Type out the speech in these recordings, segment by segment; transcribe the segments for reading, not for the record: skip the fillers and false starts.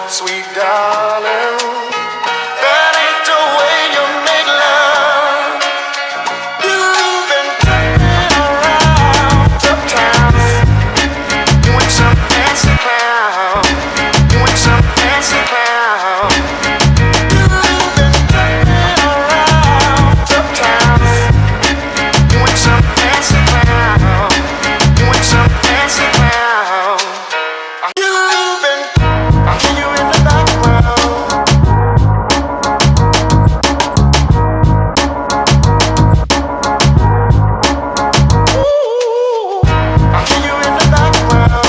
Sweet darling, that ain't the way you make love. You've been turning around uptown. You ain't some fancy clown. You ain't some fancy clown. You've been turning around uptown. You ain't some fancy clown. You ain't some fancy clown. You've been, I hear you in the background. Ooh, I hear you in the background.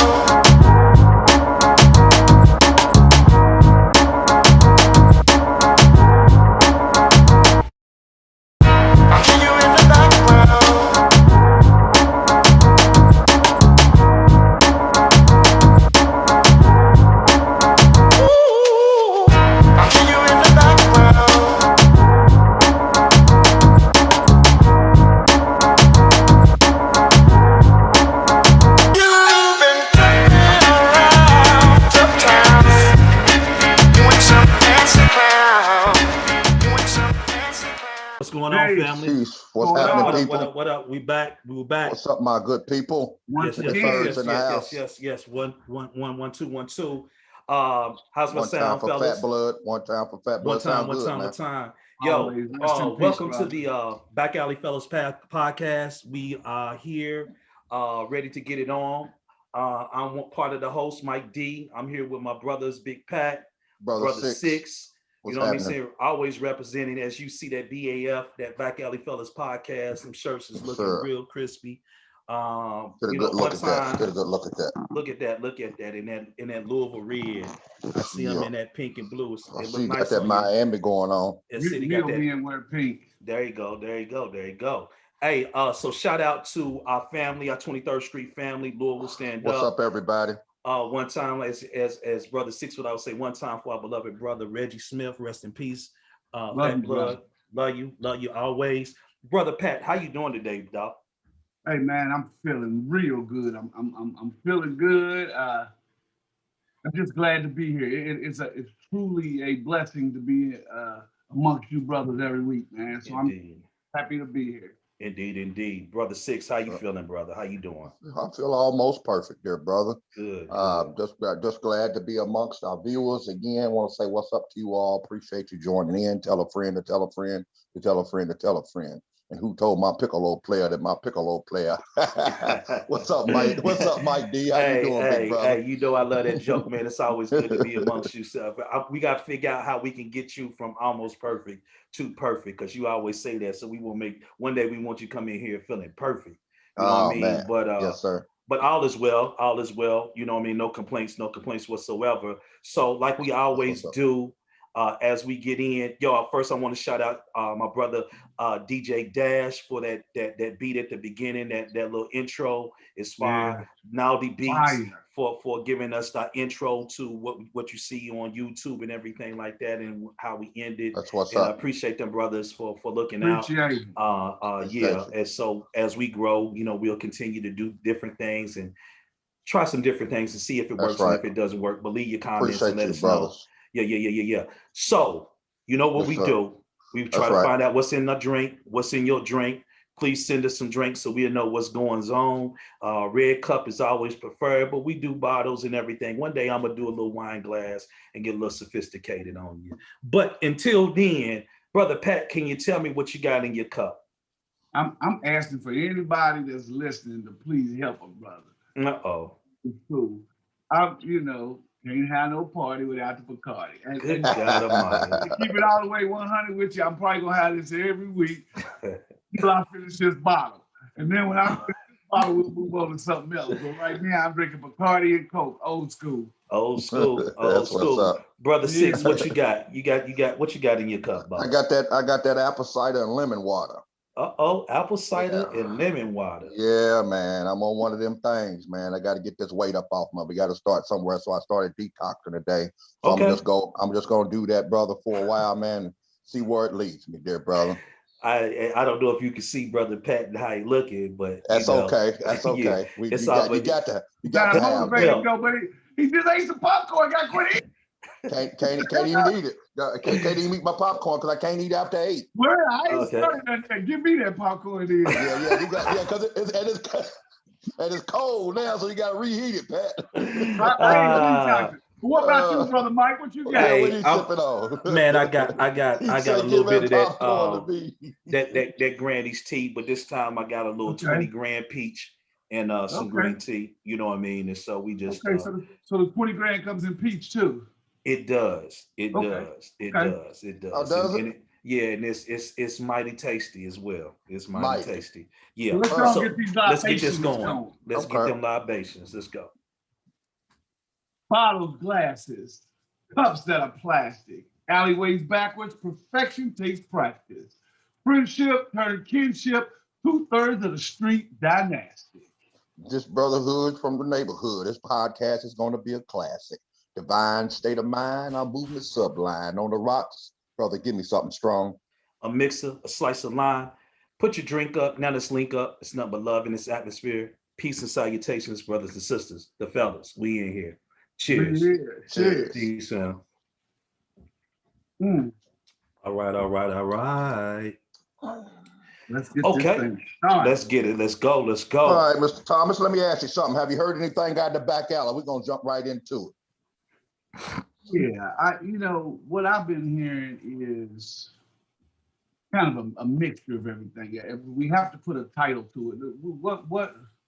I hear you in the background. Ooh, I hear you in the background. You've been turning around uptown. You ain't some fancy clown. You ain't some fancy clown. What's going on, family? Peace. What's What happening, up? people? What up? What up? We back. We were back. What's up, my good people? Yes, The yes, thirds yes, in the house. yes. One, 1, 2, 1, 2. How's my One time sound, for fellas? fat blood. One time for fat blood. Sound good, man. One time. Yo, Always. Rest in peace, welcome to brother. the Back Alley Fellas podcast. We are here, ready to get it on. I'm part of the host, Mike D. I'm here with my brothers, Big Pat, Brother Six. You What's know what I mean? happening? Saying always representing. As you see that BAF, that Back Alley Fellas podcast, some shirts is looking Sir. real crispy. Get a You good know, look one at that. time, Get a good look at that. look at that in that Louisville red. I see them Yeah. in that pink and blue. I It see look you got nice that on you. Miami going on. That city got Real that. men wear pink. There you go. Hey, so shout out to our family, our 23rd Street family, Louisville stand What's up, everybody? One time, as brother 6 foot, I would say one time for our beloved brother Reggie Smith, rest in peace. Love Fat you, blood, love you always, brother Pat. How you doing today, doc? Hey man, I'm feeling real good. I'm feeling good. I'm just glad to be here. It's truly a blessing to be amongst you brothers every week, man. So Indeed, I'm happy to be here. indeed, brother 6. How you feeling, brother? How you doing? I feel almost perfect there, brother. Good. Just glad to be amongst our viewers again. Want to say what's up to you all. Appreciate you joining in. Tell a friend to tell a friend to tell a friend to tell a friend. And who told my piccolo player that my piccolo player? What's up, Mike? What's up, Mike D? How you doing, big brother? Hey, you know I love that joke, man. It's always good to be amongst you. We got to figure out how we can get you from almost perfect to perfect, because you always say that. So we will make one day. We want you to come in here feeling perfect. You know what I mean? Man. But yes, sir. But all is well. You know what I mean? No complaints whatsoever. So like we always do. As we get in, first I want to shout out my brother DJ Dash for that beat at the beginning, that little intro is fire. Nowdy Beats for giving us the intro to what you see on YouTube and everything like that, and how we ended. That's what's and up. I appreciate them brothers for looking Appreciate out. And so as we grow, we'll continue to do different things and try some different things to see if it works. And if it doesn't work, but leave your comments and let us know. Yeah. So, you know what we do? We try to find out what's in the drink, what's in your drink. Please send us some drinks so we'll know what's going on. Red cup is always preferred, but we do bottles and everything. One day I'm going to do a little wine glass and get a little sophisticated on you. But until then, Brother Pat, can you tell me what you got in your cup? I'm asking for anybody that's listening to please help a brother. Uh-oh. It's cool. Can't have no party without the Bacardi. Good God Almighty. To keep it all the way 100 with you, I'm probably gonna have this every week until I finish this bottle. And then when I finish this bottle, we'll move on to something else. But right now, I'm drinking Bacardi and Coke, old school. Old school. What's up. Brother Six, what you got? You got what you got in your cup, Bob? I got that apple cider and lemon water. Apple cider and lemon water. Yeah, man. I'm on one of them things, man. I got to get this weight up off me. We got to start somewhere. So I started detoxing today. So I'm just gonna do that, brother, for a while, man. See where it leads me, dear brother. I don't know if you can see Brother Pat and how he looking, but that's okay. That's okay. You got to have But he just ate some popcorn. Got quit eating. Can't even eat it. Can't even eat my popcorn because I can't eat after 8. Well, I ain't started that. Give me that popcorn then. Because it's cold now, so you got to reheat it, Pat. I ain't detoxing. What about you, brother Mike? What you got? Yeah, what are you sipping on? Man, I got a little bit of that Granny's tea, but this time I got a little 20 grand peach and some green tea. You know what I mean? And so we just so the 20 grand comes in peach too. It does. It does. It does. Oh, does it? And and it's mighty tasty as well. It's mighty tasty. Yeah. Well, let's get this going. Let's get them libations. Let's go. Bottles, glasses, cups that are plastic. Alleyways backwards. Perfection takes practice. Friendship turned kinship. 2/3 of the street dynastic. This brotherhood from the neighborhood. This podcast is going to be a classic. Divine state of mind. Our movement sublime. On the rocks, brother, give me something strong. A mixer, a slice of lime. Put your drink up. Now let's link up. It's nothing but love in this atmosphere. Peace and salutations, brothers and sisters. The fellas, we in here. Cheers. Cheers. Peace, man. All right. Let's get this thing started. Let's get it. Let's go. All right, Mr. Thomas, let me ask you something. Have you heard anything out the back alley? We're going to jump right into it. Yeah, what I've been hearing is kind of a mixture of everything. We have to put a title to it.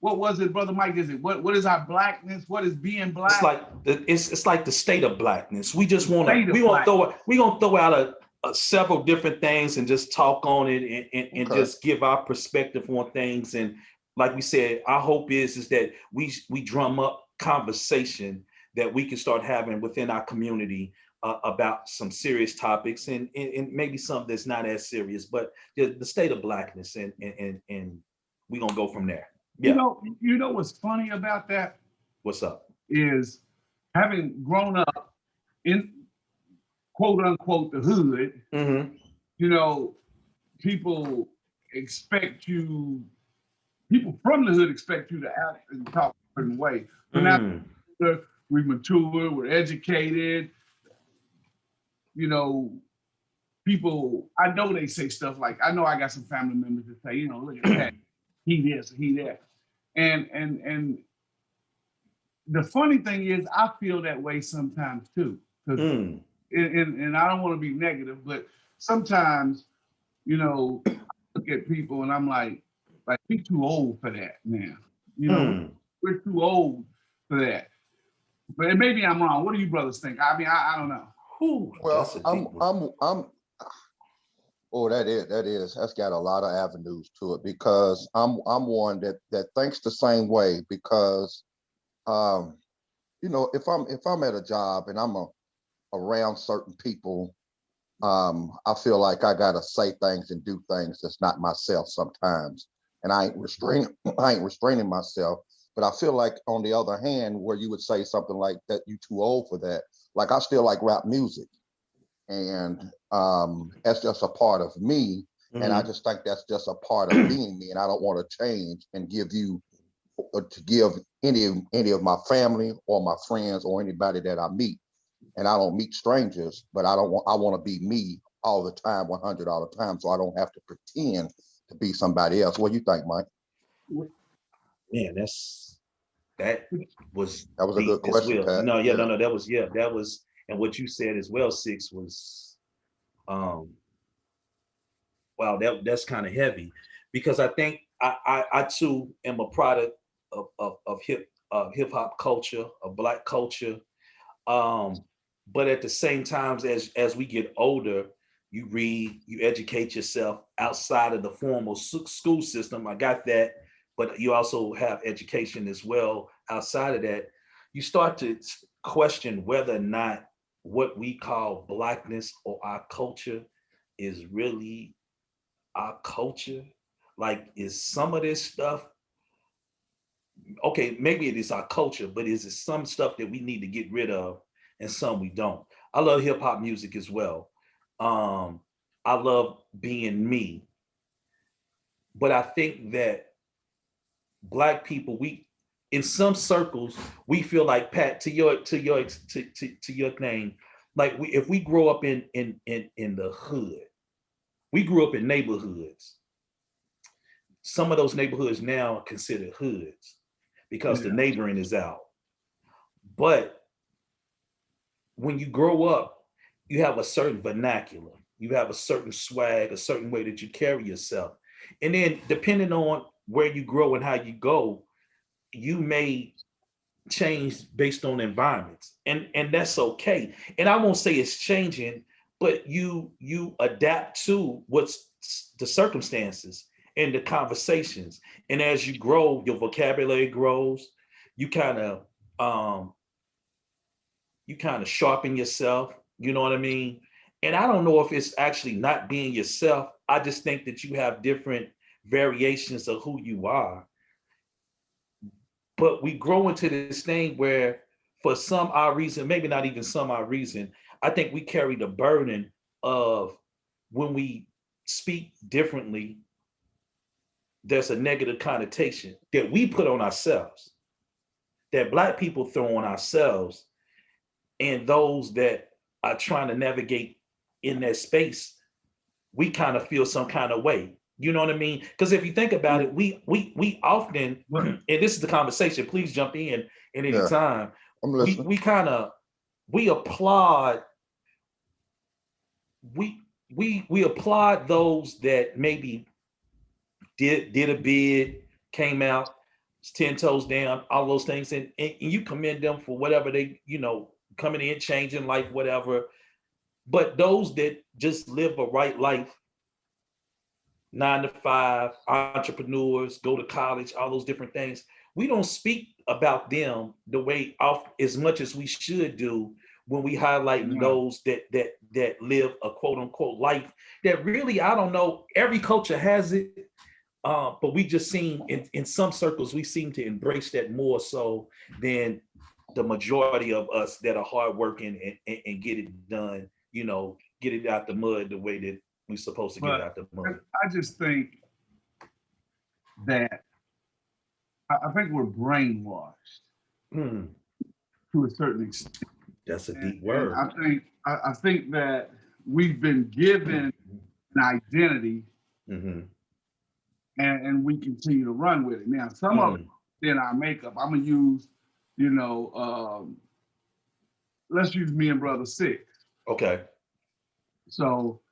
What was it, Brother Mike? Is it what is our blackness? What is being black? It's like the state of blackness. We just want to we're gonna throw out several different things and just talk on it and just give our perspective on things. And like we said, our hope is that we drum up conversation that we can start having within our community about some serious topics and maybe something that's not as serious, but the state of blackness and we're gonna go from there. Yeah. You know what's funny about that? What's up? Is having grown up in quote unquote the hood, people from the hood expect you to act and talk a certain way. But now we mature, we're educated, people, I know they say stuff like, I know I got some family members that say, look at that, he this, he that. And the funny thing is, I feel that way sometimes too. And I don't want to be negative, but sometimes, I look at people and I'm like we're too old for that now. We're too old for that. But maybe I'm wrong. What do you brothers think? I mean, I don't know. Well, that's got a lot of avenues to it because I'm one that thinks the same way because, if I'm at a job and I'm around certain people, I feel like I gotta say things and do things that's not myself sometimes, and I ain't restraining myself. But I feel like on the other hand, where you would say something like that, you too old for that. Like I still like rap music, and that's just a part of me. And I just think that's just a part of being me, and I don't want to change and give any of my family or my friends or anybody that I meet. And I don't meet strangers, but I want to be me all the time, 100 all the time, so I don't have to pretend to be somebody else. What do you think, Mike? Man, that was a good question, well. Pat. No, that was, and what you said as well, Six, was wow, that's kind of heavy, because I think I too am a product of hip hop culture, of Black culture, but at the same time, as we get older, you read, you educate yourself outside of the formal school system. I got that, but you also have education as well outside of that. You start to question whether or not what we call Blackness or our culture is really our culture. Like, is some of this stuff, okay, maybe it is our culture, but is it some stuff that we need to get rid of and some we don't? I love hip hop music as well. I love being me. But I think that Black people, we, in some circles, we feel like, Pat, to your name, like if we grow up in the hood, we grew up in neighborhoods. Some of those neighborhoods now are considered hoods because the neighboring is out. But when you grow up, you have a certain vernacular, you have a certain swag, a certain way that you carry yourself. And then depending on where you grow and how you go, you may change based on environments. And that's okay. And I won't say it's changing, but you adapt to what's the circumstances and the conversations. And as you grow, your vocabulary grows. You kind of sharpen yourself, you know what I mean? And I don't know if it's actually not being yourself. I just think that you have different variations of who you are. But we grow into this thing where, for some odd reason, maybe not even some odd reason, I think we carry the burden of when we speak differently, there's a negative connotation that we put on ourselves, that Black people throw on ourselves, and those that are trying to navigate in that space, we kind of feel some kind of way. You know what I mean? Because if you think about it, we often, and this is the conversation, please jump in at any time. I'm listening. We applaud we applaud those that maybe did a bid, came out, 10 toes down, all those things, and you commend them for whatever they, coming in, changing life, whatever. But those that just live a right life, 9 to 5, entrepreneurs, go to college, all those different things, we don't speak about them the way as much as we should do when we highlight those that live a quote unquote life that really, I don't know, every culture has it, but we just seem in some circles, we seem to embrace that more so than the majority of us that are hardworking and get it done, get it out the mud the way that we're supposed to get it out the mud. I just think that I think we're brainwashed to a certain extent. That's a deep word. I think that we've been given an identity, and we continue to run with it. Now, some of it in our makeup, I'm gonna use, let's use me and Brother Six. Okay. So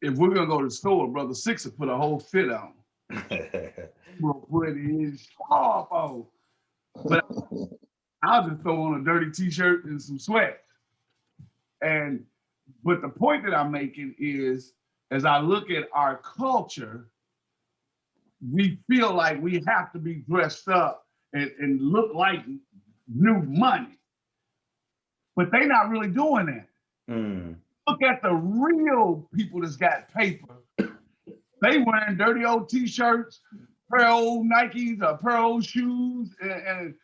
if we're gonna go to the store, Brother Six will put a whole fit on. We'll put his scarf on. But I'll just throw on a dirty t-shirt and some sweats. But the point that I'm making is, as I look at our culture, we feel like we have to be dressed up and look like new money. But they're not really doing that. Look at the real people that's got paper. They wearing dirty old t-shirts, pair of old Nikes, a pair of old shoes, and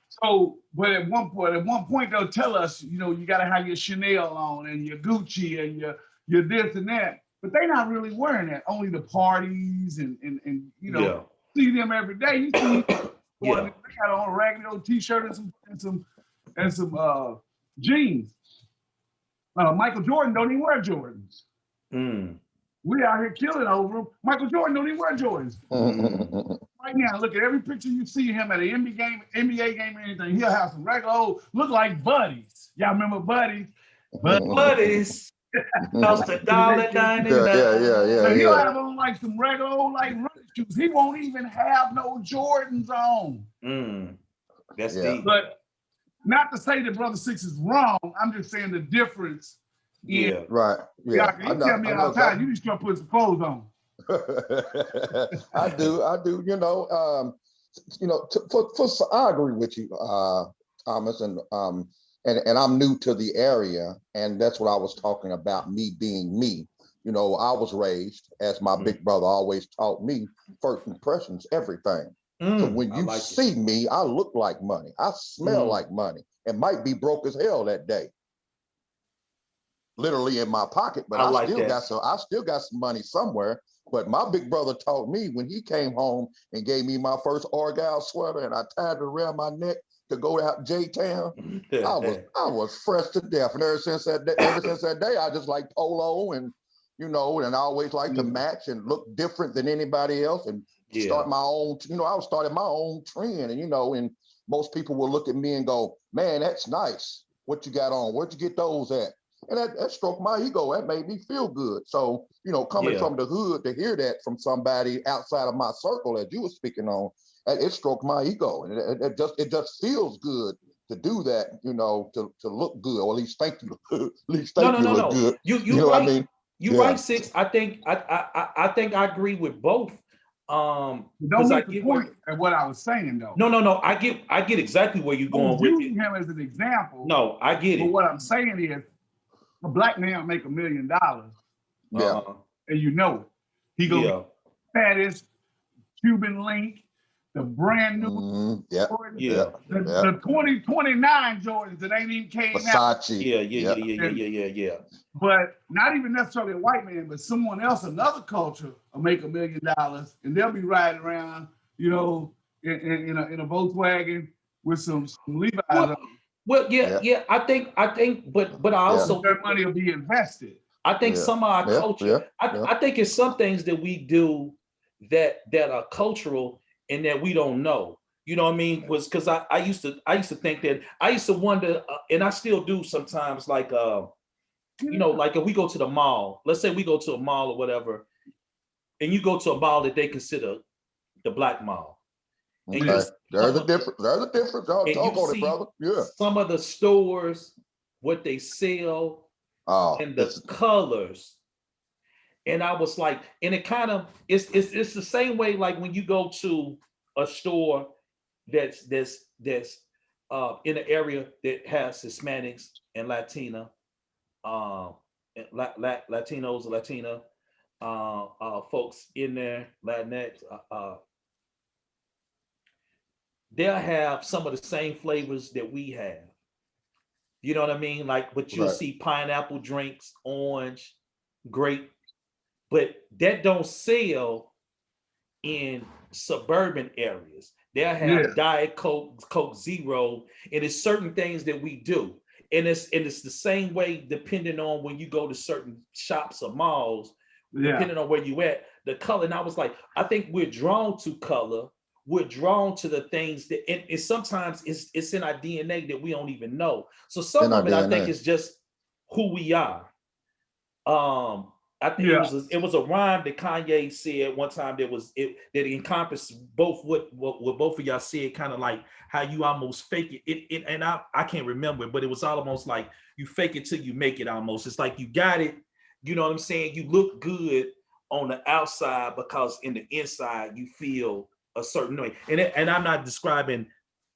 so. But at one point, they'll tell us, you got to have your Chanel on and your Gucci and your this and that. But they're not really wearing that. Only the parties and see them every day. You see, they got on a raggedy old t-shirt and some jeans. Michael Jordan don't even wear Jordans. We out here killing over him. Michael Jordan don't even wear Jordans. Right now, look at every picture you see him at an NBA game or anything. He'll have some regular old, look like buddies. Y'all remember buddies? Buddies. Cost $1.99. So he'll have on like some regular old like running shoes. He won't even have no Jordans on. That's deep. But not to say that Brother Six is wrong. I'm just saying the difference. Right. Yeah. You tell me all the time, you just start putting some clothes on. I do. I agree with you, Thomas, and I'm new to the area, and that's what I was talking about, me being me. I was raised, as my big brother always taught me, first impressions, everything. So when you see me, I look like money. I smell like money, and might be broke as hell that day. Literally in my pocket, but I still got some money somewhere. But my big brother taught me when he came home and gave me my first Argyle sweater and I tied it around my neck to go out J-Town, I was fresh to death. And ever since that day, I just like polo and, you know, and I always like to match and look different than anybody else and start my own, you know, I was starting my own trend. And, you know, and most people will look at me and go, man, that's nice. What you got on? Where'd you get those at? And that stroked my ego. That made me feel good. So, you know, coming from the hood to hear that from somebody outside of my circle that you were speaking on, it stroked my ego. And it just feels good to do that, you know, to look good, or at least think you look good. You know right. what I mean? You right, Six. I think I agree with both. Don't miss the point of what I was saying though. No. I get exactly where you're going with using him as an example. No, I get it. But what I'm saying is, a black man make $1 million. And you know it. He goes fattest Cuban link, the brand new the 2029 Jordans that ain't even came out. Yeah. But not even necessarily a white man, but someone else, another culture, will make $1 million, and they'll be riding around, you know, in a Volkswagen with some Levi's on. Well, I think, but I also their money will be invested. I think some of our culture. I think it's some things that we do that are cultural and that we don't know. You know what I mean? Was because I used to think that I used to wonder, and I still do sometimes. Like you know, like if we go to the mall, let's say we go to a mall or whatever, and you go to a mall that they consider the black mall. Okay. There's a difference. Talk on it, brother. Yeah. Some of the stores, what they sell, and the colors. And I was like, and it kind of it's the same way like when you go to a store that's in an area that has Hispanics and Latina, Latinos, Latina folks in there, Latinx. They'll have some of the same flavors that we have. You know what I mean? Like, but you'll see pineapple drinks, orange, grape, but that don't sell in suburban areas. They'll have Diet Coke, Coke Zero, and it's certain things that we do. And it's the same way depending on when you go to certain shops or malls, depending on where you at, the color. And I was like, I think we're drawn to color. We're drawn to the things that, and sometimes it's in our DNA that we don't even know. So some of it, I think, is just who we are. I think it was a rhyme that Kanye said one time that encompassed both what both of y'all said, kind of like how you almost fake it. And I can't remember it, but it was almost like you fake it till you make it almost. It's like you got it, you know what I'm saying? You look good on the outside because in the inside you feel a certain way. And I'm not describing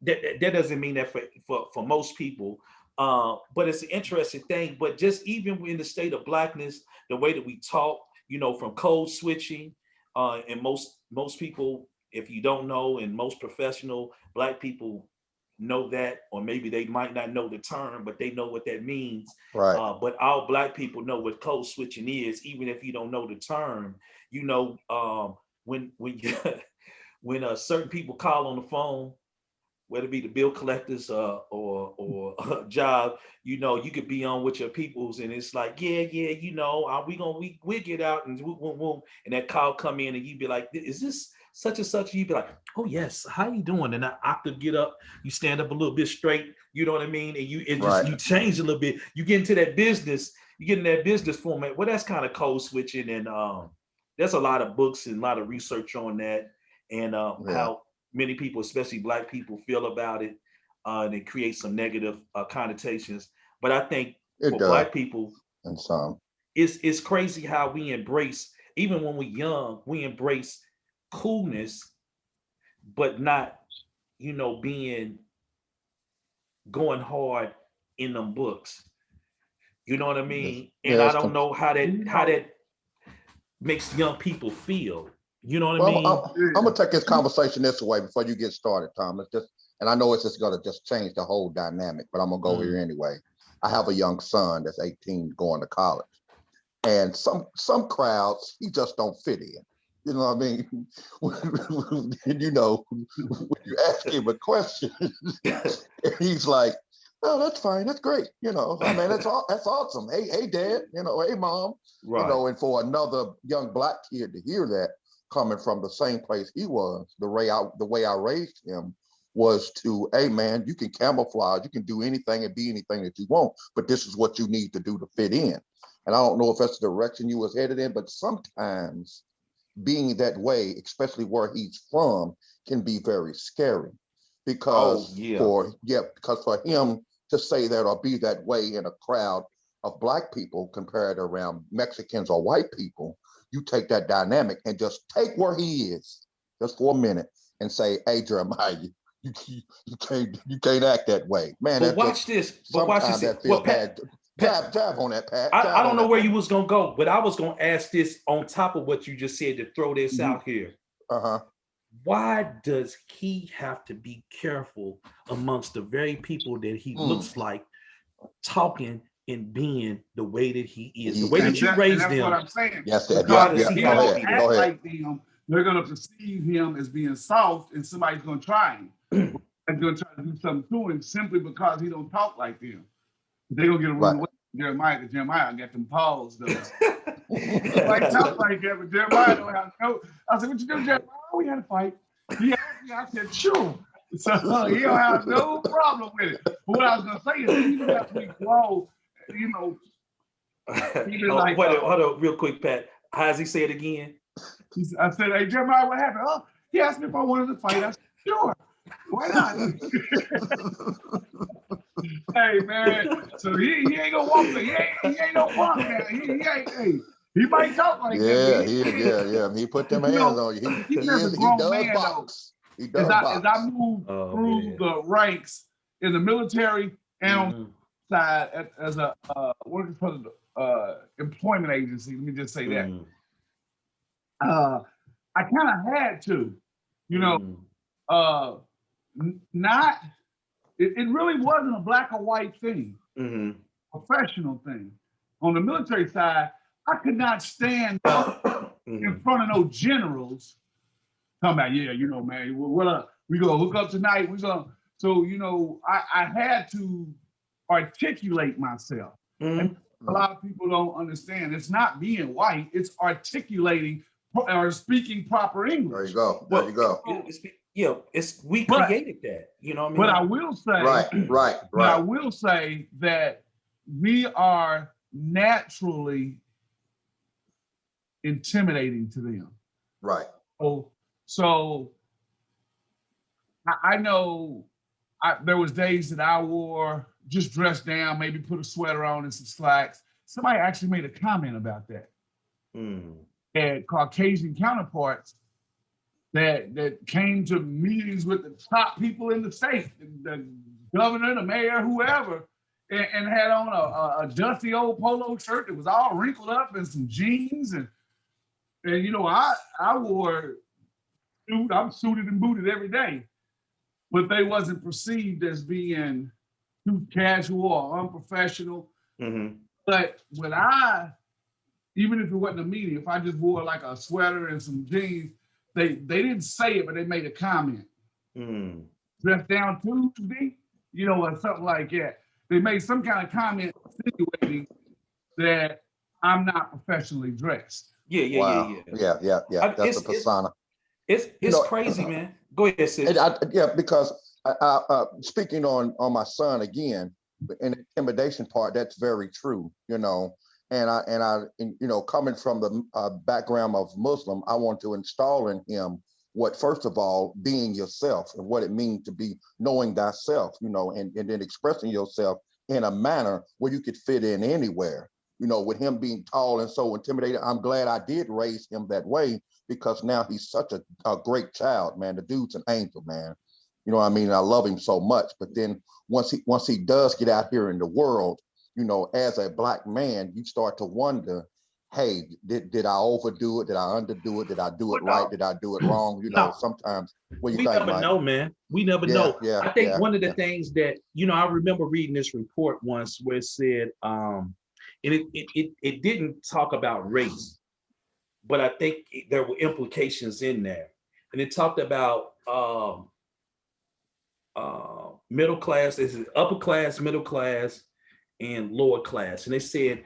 that doesn't mean that for most people. But it's an interesting thing. But just even in the state of blackness, the way that we talk, you know, from code switching, and most people, if you don't know, and most professional black people know that, or maybe they might not know the term, but they know what that means. Right. But all black people know what code switching is, even if you don't know the term. You know, when when certain people call on the phone, whether it be the bill collectors or a job, you know, you could be on with your peoples, and it's like, you know, we get out and and that call come in, and you be like, is this such and such? You be like, oh yes, how you doing? And I octave get up, you stand up a little bit straight, you know what I mean, and you change a little bit, you get into that business, you get in that business format. Well, that's kind of code switching, and there's a lot of books and a lot of research on that, and how many people, especially black people, feel about it, and it creates some negative connotations. But I think for black people, and some, it's crazy how we embrace, even when we're young, we embrace coolness, but not, you know, going hard in them books. You know what I mean? And I don't know how that makes young people feel. You know what I mean? I'm gonna take this conversation this way before you get started, Tom. And I know it's just gonna just change the whole dynamic, but I'm gonna go here anyway. I have a young son that's 18 going to college, and some crowds he just don't fit in. You know what I mean? You know, when you ask him a question, he's like, "Oh, that's fine. That's great. You know, I mean, that's awesome. Hey, Dad. You know, hey, Mom. Right. You know." And for another young Black kid to hear that coming from the same place he was, the way I raised him was to, "Hey, man, you can camouflage. You can do anything and be anything that you want, but this is what you need to do to fit in." And I don't know if that's the direction you was headed in, but sometimes being that way, especially where he's from, can be very scary because because for him to say that or be that way in a crowd of Black people compared to around Mexicans or white people, you take that dynamic and just take where he is just for a minute and say, "Hey, Jeremiah, you can't act that way, man." But watch this. Sometimes that feels bad. Jab on that, Pat. I don't know where you was gonna go, but I was gonna ask this on top of what you just said to throw this out here. Why does he have to be careful amongst the very people that he looks like, talking and being the way that he is, the way that you raised them? That's what I'm saying. Yes, Go ahead. Like them, they're gonna perceive him as being soft, and somebody's gonna try him. They're gonna try to do something to him simply because he don't talk like them. They're gonna get a rude way. Jeremiah got them paws though. Like talk like that, but Jeremiah don't have no. I said, "What you do, Jeremiah?" "Oh, we had a fight." He asked me, I said, "Sure." So he don't have no problem with it. But what I was gonna say is, even as we grow, you know, like, hold on, real quick, Pat. How does he say it again? I said, "Hey, Jeremiah, what happened?" "Oh, he asked me if I wanted to fight." I said, "Sure. Why not?" Hey, man, so he ain't gonna walk there. He ain't no punk now. He might talk like that. He put them hands on you. He does box. He does box. As I move through the ranks in the military and on the side as a working for the employment agency, let me just say that. I kind of had to, you know, not. It really wasn't a black or white thing, professional thing. On the military side, I could not stand in front of no generals talking about, "Yeah, you know, man, what up? We gonna hook up tonight. So, you know, I had to articulate myself. And a lot of people don't understand. It's not being white, it's articulating or speaking proper English. There you go. We created that, you know what I mean? But I will say, But I will say that we are naturally intimidating to them. Right. So I know there was days that I wore just dressed down, maybe put a sweater on and some slacks. Somebody actually made a comment about that. Had Caucasian counterparts that came to meetings with the top people in the state, the governor, the mayor, whoever, and had on a dusty old polo shirt that was all wrinkled up and some jeans. And you know, I wore, I'm suited and booted every day, but they wasn't perceived as being too casual or unprofessional. But when even if it wasn't a meeting, if I just wore like a sweater and some jeans, they didn't say it, but they made a comment. Dressed down Tuesday, you know, or something like that. They made some kind of comment insinuating that I'm not professionally dressed. Yeah. That's a persona. It's crazy, man. Go ahead, sis. Because speaking on my son again, in the intimidation part, that's very true, you know. And you know, coming from the background of Muslim, I want to install in him what, first of all, being yourself and what it means to be knowing thyself, you know, and then expressing yourself in a manner where you could fit in anywhere. You know, with him being tall and so intimidated, I'm glad I did raise him that way, because now he's such a great child, man. The dude's an angel, man. You know what I mean? I love him so much. But then once he does get out here in the world, you know, as a Black man, you start to wonder, hey, did I overdo it? Did I underdo it? Did I do it right? Did I do it wrong? You know, sometimes what you we think, never Mike? know, man. We never know. I think one of the yeah. things that, you know, I remember reading this report once where it said, and it didn't talk about race, but I think there were implications in there. And it talked about middle class, this is upper class, middle class, and lower class. And they said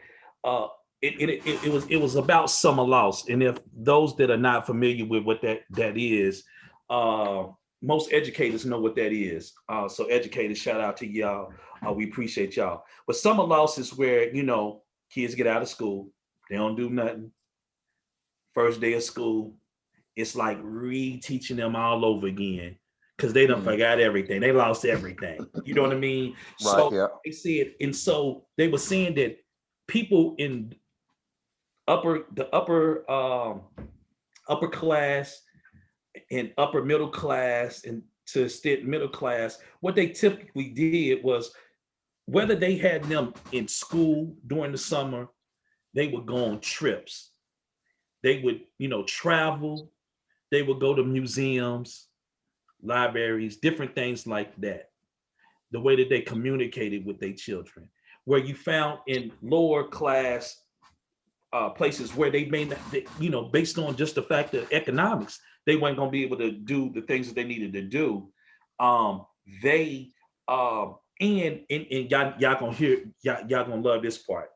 it was about summer loss. And if those that are not familiar with what that is, most educators know what that is. So educators, shout out to y'all. We appreciate y'all. But summer loss is where, kids get out of school, they don't do nothing. First day of school, it's like reteaching them all over again because they done forgot everything. They lost everything. You know what I mean? Right, So yeah. they said, and so they were saying that people in upper class and upper middle class and to extent middle class, what they typically did was whether they had them in school during the summer, they would go on trips. They would, travel. They would go to museums, libraries, different things like that. The way that they communicated with their children, where you found in lower class places where they may not, based on just the fact of economics, they weren't going to be able to do the things that they needed to do. And y'all gonna hear, y'all gonna love this part.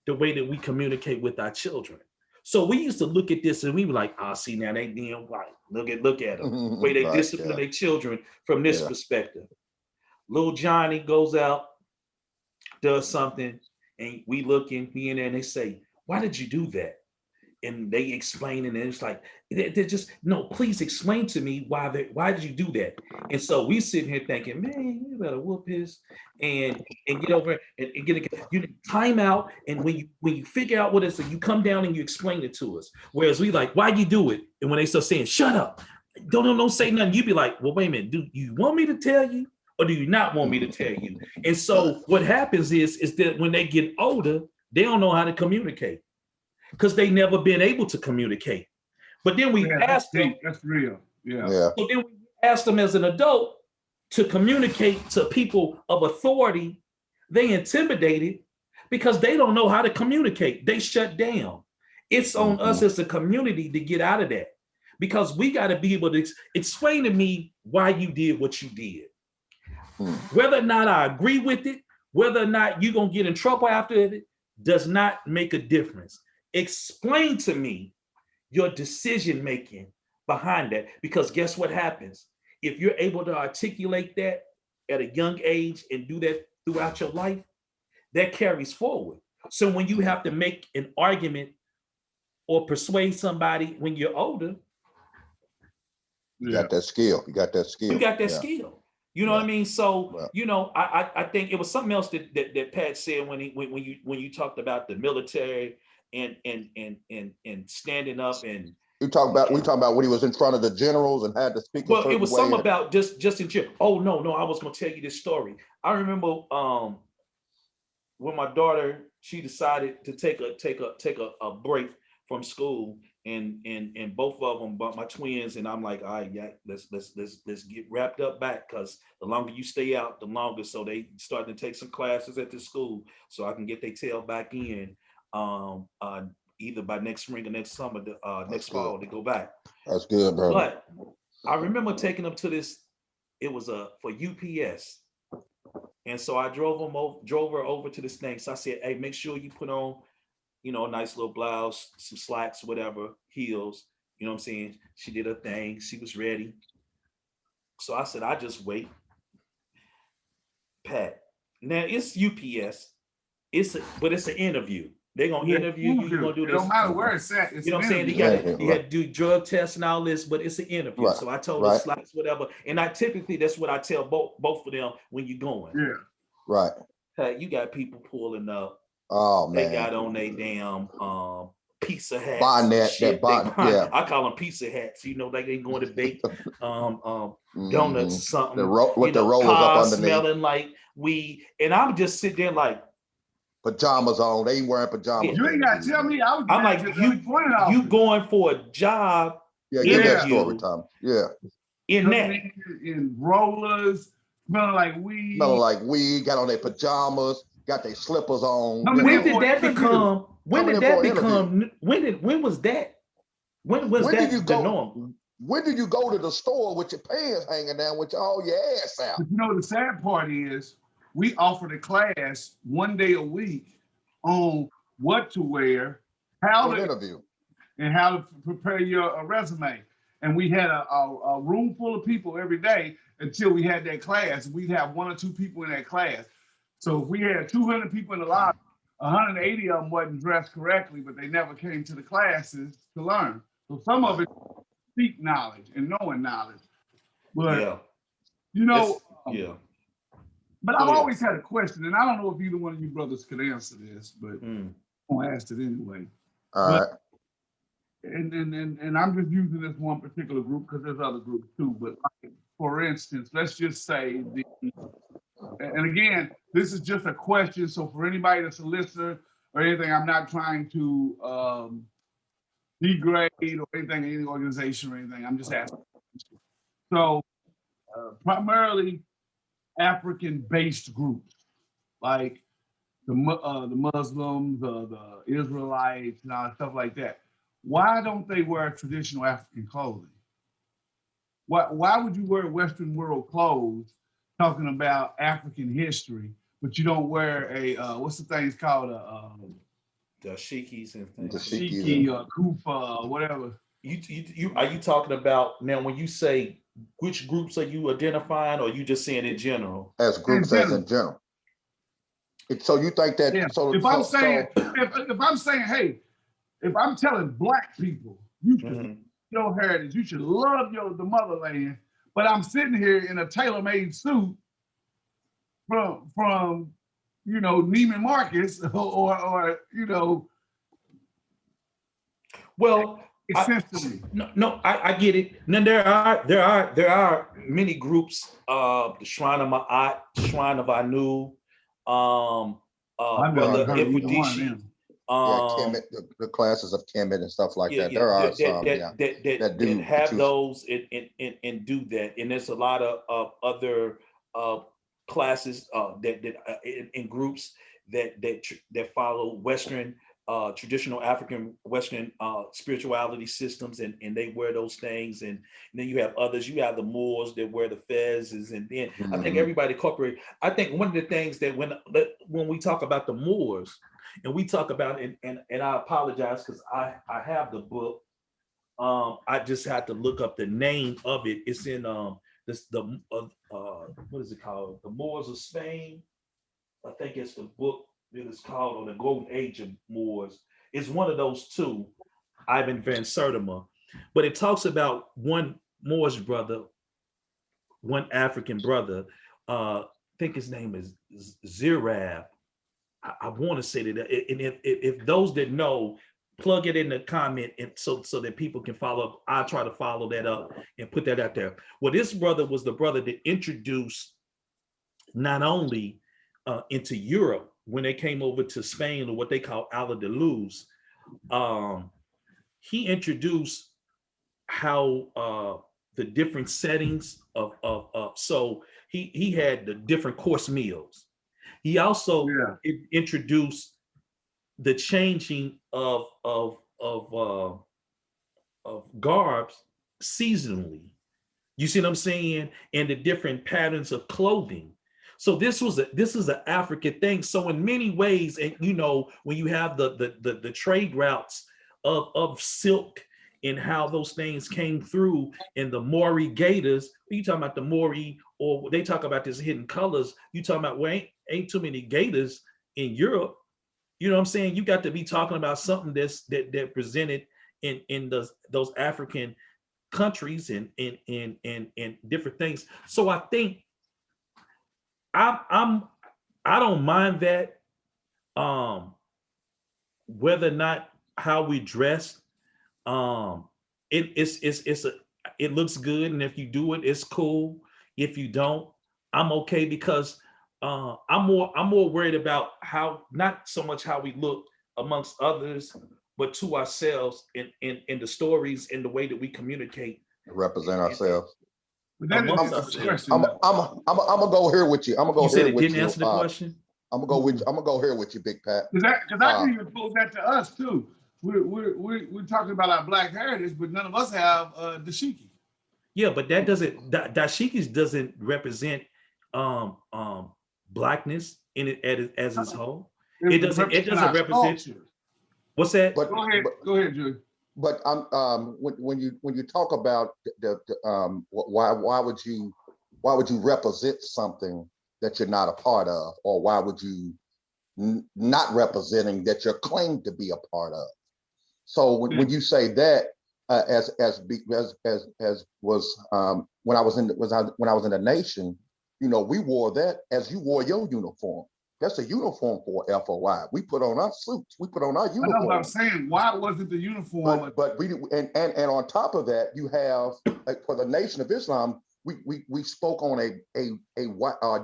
The way that we communicate with our children. So we used to look at this and we were like, see, now they damn right. Look at them. The way they discipline their children from this perspective. Little Johnny goes out, does something, and we in there and they say, why did you do that? And they explain, and it's like, they're just, no, please explain to me why did you do that? And so we sitting here thinking, man, you better whoop his and get over and get time out. And when you figure out what it is, you come down and you explain it to us. Whereas we like, why you do it? And when they start saying, shut up, don't say nothing, you be like, well, wait a minute, do you want me to tell you? Or do you not want me to tell you? And so what happens is that when they get older, they don't know how to communicate because they never been able to communicate. But then we ask them. That's real. Yeah. So then we ask them as an adult to communicate to people of authority. They intimidated because they don't know how to communicate. They shut down. It's on us as a community to get out of that because we got to be able to explain to me why you did what you did. Whether or not I agree with it, whether or not you're going to get in trouble after it, does not make a difference. Explain to me your decision making behind that, because guess what happens? If you're able to articulate that at a young age and do that throughout your life, that carries forward. So when you have to make an argument or persuade somebody when you're older, you got that skill. You got that skill. You know what I mean? So, I think it was something else that Pat said when you talked about the military and standing up and we talk about when he was in front of the generals and had to speak. Well, it was something about just in general. Oh no, I was gonna tell you this story. I remember when my daughter, she decided to take a break from school, and both of them, but my twins, and I'm like, all right, yeah, let's get wrapped up back, because the longer you stay out, the longer. So they started to take some classes at the school so I can get their tail back in. Either by next spring or next summer, next fall, to go back. That's good, bro. But I remember taking them to this. It was for UPS, and so I drove her over to this thing. So I said, "Hey, make sure you put on, a nice little blouse, some slacks, whatever, heels. You know what I'm saying?" She did her thing. She was ready. So I said, "I just wait." Pat, now it's UPS. But it's an interview. They're gonna interview you. You're gonna do this. No matter where it's at. You know what I'm saying? You had to do drug tests and all this, but it's an interview. Right. So I told her slacks, whatever. And I typically, that's what I tell both of them when you're going. Yeah. Right. Hey, you got people pulling up. Oh man. They got on their damn pizza hats. Yeah. I call them pizza hats. Like they going to bake donuts or something. The rollers up underneath. Smelling like weed. And I'm just sitting there like, pajamas on. They ain't wearing pajamas. You ain't got to tell me. I'm like, you going for a job. Yeah, give that story, Tom. Yeah. In rollers, smelling like weed. Got on their pajamas, got their slippers on. When did that become when did that become? When was that? When was that the norm? When did you go to the store with your pants hanging down with all your ass out? But you know, the sad part is we offered a class 1 day a week on what to wear, how to interview, and how to prepare your resume. And we had a room full of people every day until we had that class. We'd have 1 or 2 people in that class. So if we had 200 people in the lobby, 180 of them wasn't dressed correctly, but they never came to the classes to learn. So some of it speak knowledge and knowing knowledge. But you know, But I've always had a question, and I don't know if either one of you brothers could answer this, but I'm gonna ask it anyway. All right. And I'm just using this one particular group because there's other groups too. But like, for instance, let's just say and again, this is just a question. So for anybody that's a listener or anything, I'm not trying to degrade or anything, any organization or anything. I'm just asking. So primarily African-based groups like the Muslims, the Israelites, and all that stuff like that. Why don't they wear traditional African clothing? Why would you wear Western world clothes talking about African history, but you don't wear a what's the thing called the shikis and things. The shiki or kufa or whatever. You are you talking about now when you say which groups are you identifying, or you just saying in general? As groups, as in general. So you think that? Yeah. So if I'm saying, hey, if I'm telling Black people you should your heritage, you should love the motherland, but I'm sitting here in a tailor-made suit from you know Neiman Marcus or you know. Well. I get it. Then there are many groups. The Shrine of Ma'at, Shrine of Anu, Brother Efudishi. The classes of Kemet and stuff like that. There are some that do have those and do that. And there's a lot of other classes that in groups that follow Western. Traditional African Western spirituality systems, and they wear those things, and then you have others. You have the Moors that wear the fezzes, and then I think everybody incorporate. I think one of the things that when we talk about the Moors, and we talk about and I apologize because I have the book. I just had to look up the name of it. It's in what is it called? The Moors of Spain. I think it's the book. It is called On the Golden Age of Moors. It's one of those two, Ivan van Sertima. But it talks about one Moorish brother, one African brother. I think his name is Zirab. I want to say that. And if those that know, plug it in the comment and so that people can follow up. I'll try to follow that up and put that out there. Well, this brother was the brother that introduced not only into Europe, when they came over to Spain, or what they call Al-Andalus, he introduced how the different settings of so he had the different course meals. He also introduced the changing of garbs seasonally. You see what I'm saying? And the different patterns of clothing. So this is an African thing. So in many ways, and you know, when you have the trade routes of silk and how those things came through, and the Maori gators, you talking about the Maori, or they talk about this hidden colors. You talking about, well, ain't too many gators in Europe. You know what I'm saying? You got to be talking about something that presented in those African countries and different things. So I think I don't mind that, whether or not how we dress, it looks good, and if you do it, it's cool. If you don't, I'm okay, because I'm more worried about how, not so much how we look amongst others, but to ourselves in the stories and the way that we communicate, represent ourselves. I'm gonna go here with you. I'm gonna go here with you. Didn't answer the question. I'm gonna go with you. I'm gonna go here with you, Big Pat. Because I can even pose that to us too. We're talking about our Black heritage, but none of us have dashiki. Yeah, but that doesn't dashikis doesn't represent Blackness in it as its whole. It doesn't represent. Culture. What's that? But Go ahead, Julie. But when you talk about why would you represent something that you're not a part of, or why would you not representing that you're claimed to be a part of? So when you say that, as was when I was in the nation, you know, we wore that as you wore your uniform. That's a uniform for FOI. We put on our suits. We put on our uniform. That's what I'm saying. Why wasn't the uniform? But we and on top of that, you have, like, for the Nation of Islam, we spoke on a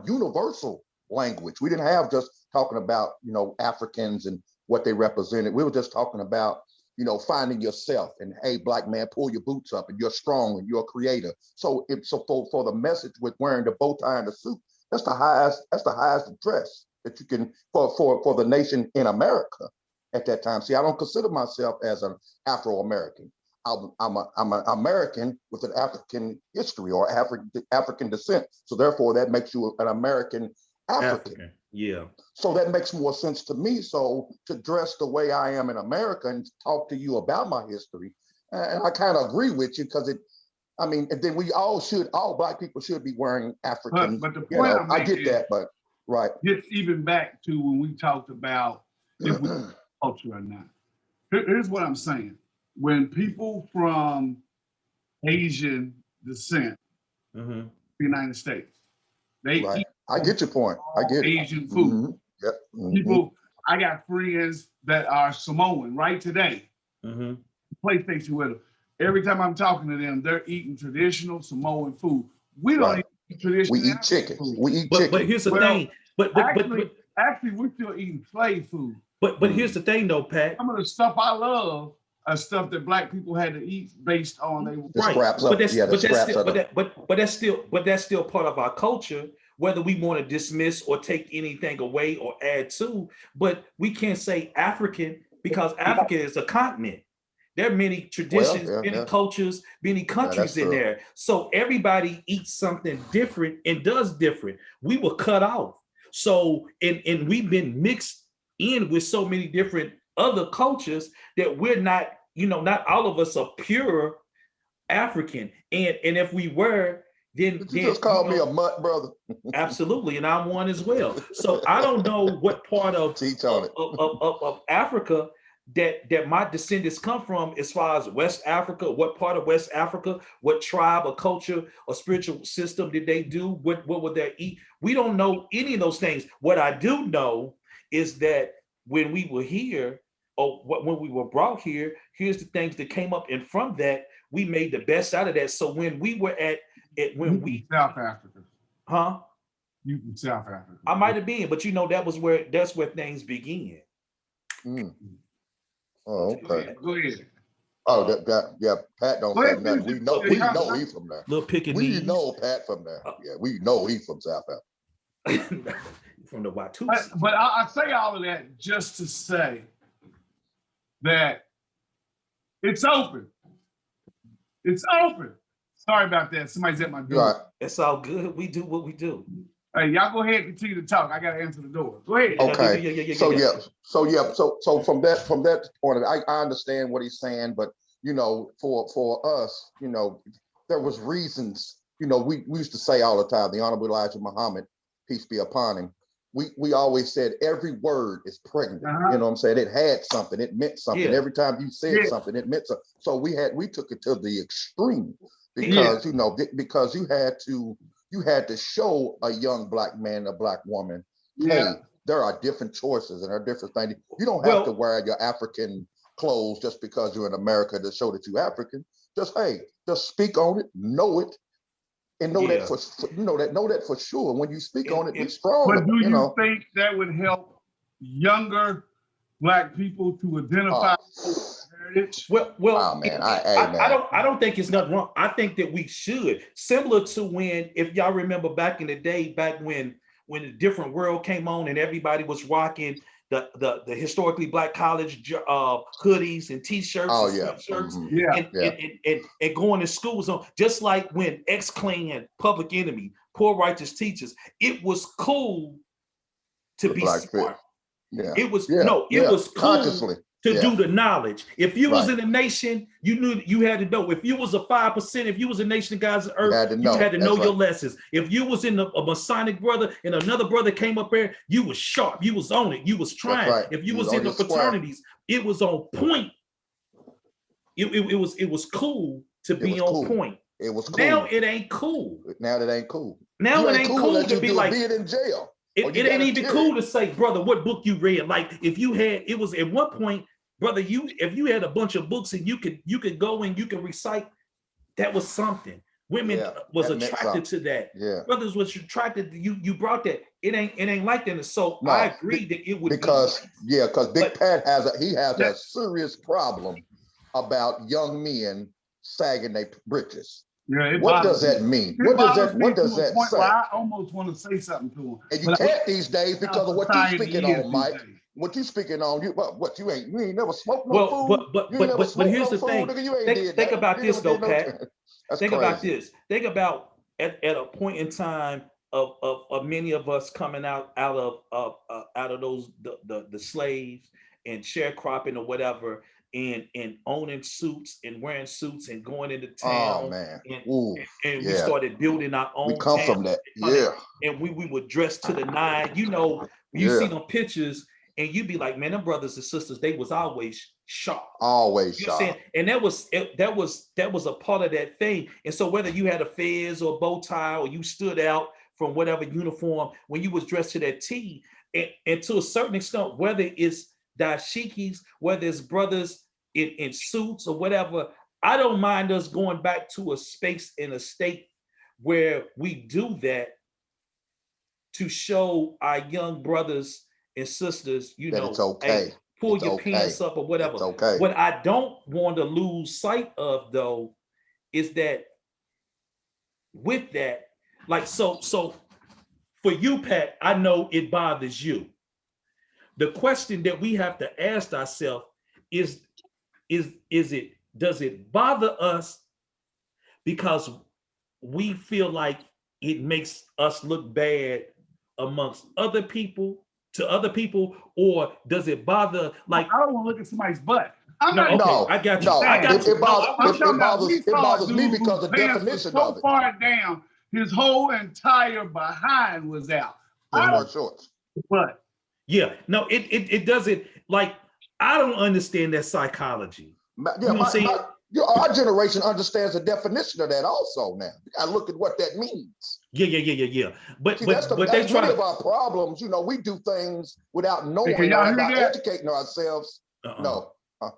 universal language. We didn't have just talking about, you know, Africans and what they represented. We were just talking about, you know, finding yourself and, hey, Black man, pull your boots up and you're strong and you're a creator. So for the message with wearing the bow tie and the suit, that's the highest dress that you can for the nation in America at that time. See, I don't consider myself as an Afro-American. I'm an American with an African history or African descent. So therefore, that makes you an American African. Yeah. So that makes more sense to me. So to dress the way I am in America and talk to you about my history, and I kind of agree with you, because and then all Black people should be wearing African. But the point I get that, but right. It's even back to when we talked about if we culture or not. Here's what I'm saying. When people from Asian descent the United States, they eat. I get your point. I get Asian food. Mm-hmm. Yep. Mm-hmm. People, I got friends that are Samoan right today. PlayStation with them. Every time I'm talking to them, they're eating traditional Samoan food. We don't eat traditional. We eat chicken. Food. We eat chicken. But here's the thing. Actually, we're still eating slave food. But here's the thing, though, Pat. Some of the stuff I love are stuff that Black people had to eat based on But that's still part of our culture, whether we want to dismiss or take anything away or add to. But we can't say African, because Africa is a continent. There are many traditions, many cultures, many countries in there. So everybody eats something different and does different. We were cut off. So, and we've been mixed in with so many different other cultures that we're not, not all of us are pure African. And if we were, then you just called me a mutt, brother. Absolutely, and I'm one as well. So I don't know what part of Africa that my descendants come from, as far as West Africa. What part of West Africa, what tribe or culture or spiritual system did they do? What would they eat? We don't know any of those things. What I do know is that when we were here, or when we were brought here, here's the things that came up, and from that we made the best out of that. So when we were South Africa, you from South Africa? I might have been, but that's where things begin. Oh, okay. Go ahead. Oh, Pat don't say nothing. We know he's from there. Little picking. We know Pat from there. Yeah, we know he's from South Africa. From the Watusi. But I say all of that just to say that it's open. It's open. Sorry about that. Somebody's at my door. Right. It's all good. We do what we do. Hey, y'all go ahead and continue to talk. I gotta answer the door. Go ahead. Okay. So from that point, I understand what he's saying, but for us, there was reasons. We used to say all the time, the Honorable Elijah Muhammad, peace be upon him. We always said every word is pregnant. You know what I'm saying? It had something. It meant something. Yeah. Every time you said something, it meant something. So we took it to the extreme, because because you had to show a young Black man, a Black woman, hey, there are different choices and there are different things. You don't have to wear your African clothes just because you're in America to show that you're African. Just speak on it, know it, and know that for sure. When you speak on it, be strong. But do you think that would help younger Black people to identify heritage? Well, man, I don't think it's nothing wrong. I think that we should, similar to when, if y'all remember back in the day, back when when a different world came on and everybody was rocking the historically black college hoodies and t-shirts and sweatshirts and going to schools on, just like when X-Clan, Public Enemy, Poor Righteous Teachers, it was cool to be smart. It was it was cool consciously to do the knowledge. If you was in a nation, you knew you had to know. If you was a 5%, if you was a nation of God's earth, you had to know your lessons. If you was in a Masonic brother and another brother came up there, you was sharp, you was on it, you was trying. If you was in the fraternities, it was on point. It was cool to be on point. It was cool. Now it ain't cool. Now it ain't cool. Now it ain't cool to be like being in jail. It ain't even cool to say, brother, what book you read? Like if you had, it was at one point, brother, if you had a bunch of books and you could go and you could recite, that was something. Women was attracted to that. Yeah. Brothers was attracted to you brought that. It ain't like that. So I agree that it would because Big Pat has a serious problem about young men sagging their britches. Yeah, what does that mean? What does that say? I almost want to say something to him. And you can't these days because of what you speaking on, Mike. What you speaking on? You ain't never smoked no food. But here's the thing. Think about this though, Pat. Think about this. Think about at a point in time of many of us coming out of those the slaves and sharecropping or whatever. And owning suits and wearing suits and going into town. And we started building our own. We come from that, And we were dressed to the nine. You know, you see them pictures, and you be like, man, them brothers and sisters, they was always sharp. Always sharp. And that was a part of that thing. And so whether you had a fez or a bow tie or you stood out from whatever uniform, when you was dressed to that T, and to a certain extent, whether it's dashikis, whether it's brothers in suits or whatever, I don't mind us going back to a space in a state where we do that to show our young brothers and sisters, you know, it's okay. Hey, pull your pants up or whatever. It's okay. What I don't want to lose sight of though is that with that, like so for you, Pat, I know it bothers you. The question that we have to ask ourselves is does it bother us because we feel like it makes us look bad amongst other people, or does it bother like I don't want to look at somebody's butt. I got you. No, I got you. It bothers me because the definition of it. So far down, his whole entire behind was out. Shorts. But yeah, no, it doesn't, like, I don't understand that psychology. Our generation understands the definition of that also now. You gotta look at what that means. Yeah. But that's many of our problems. You know, we do things without knowing, without educating ourselves. No.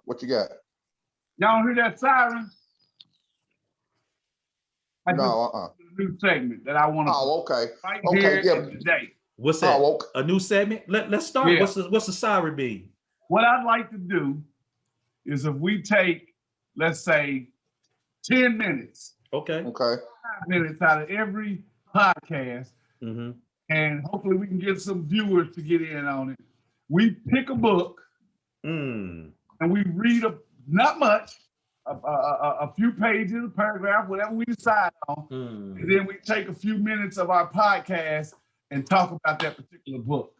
What you got? Y'all hear that siren? New segment that I want to. Oh, okay. Right here today. What's that? Oh, okay. A new segment? Let's start. Yeah. What's the siren be? What I'd like to do is if we take, let's say, 10 minutes. Okay. 5 minutes out of every podcast, and hopefully we can get some viewers to get in on it. We pick a book, and we read not much, a few pages, a paragraph, whatever we decide on, and then we take a few minutes of our podcast and talk about that particular book.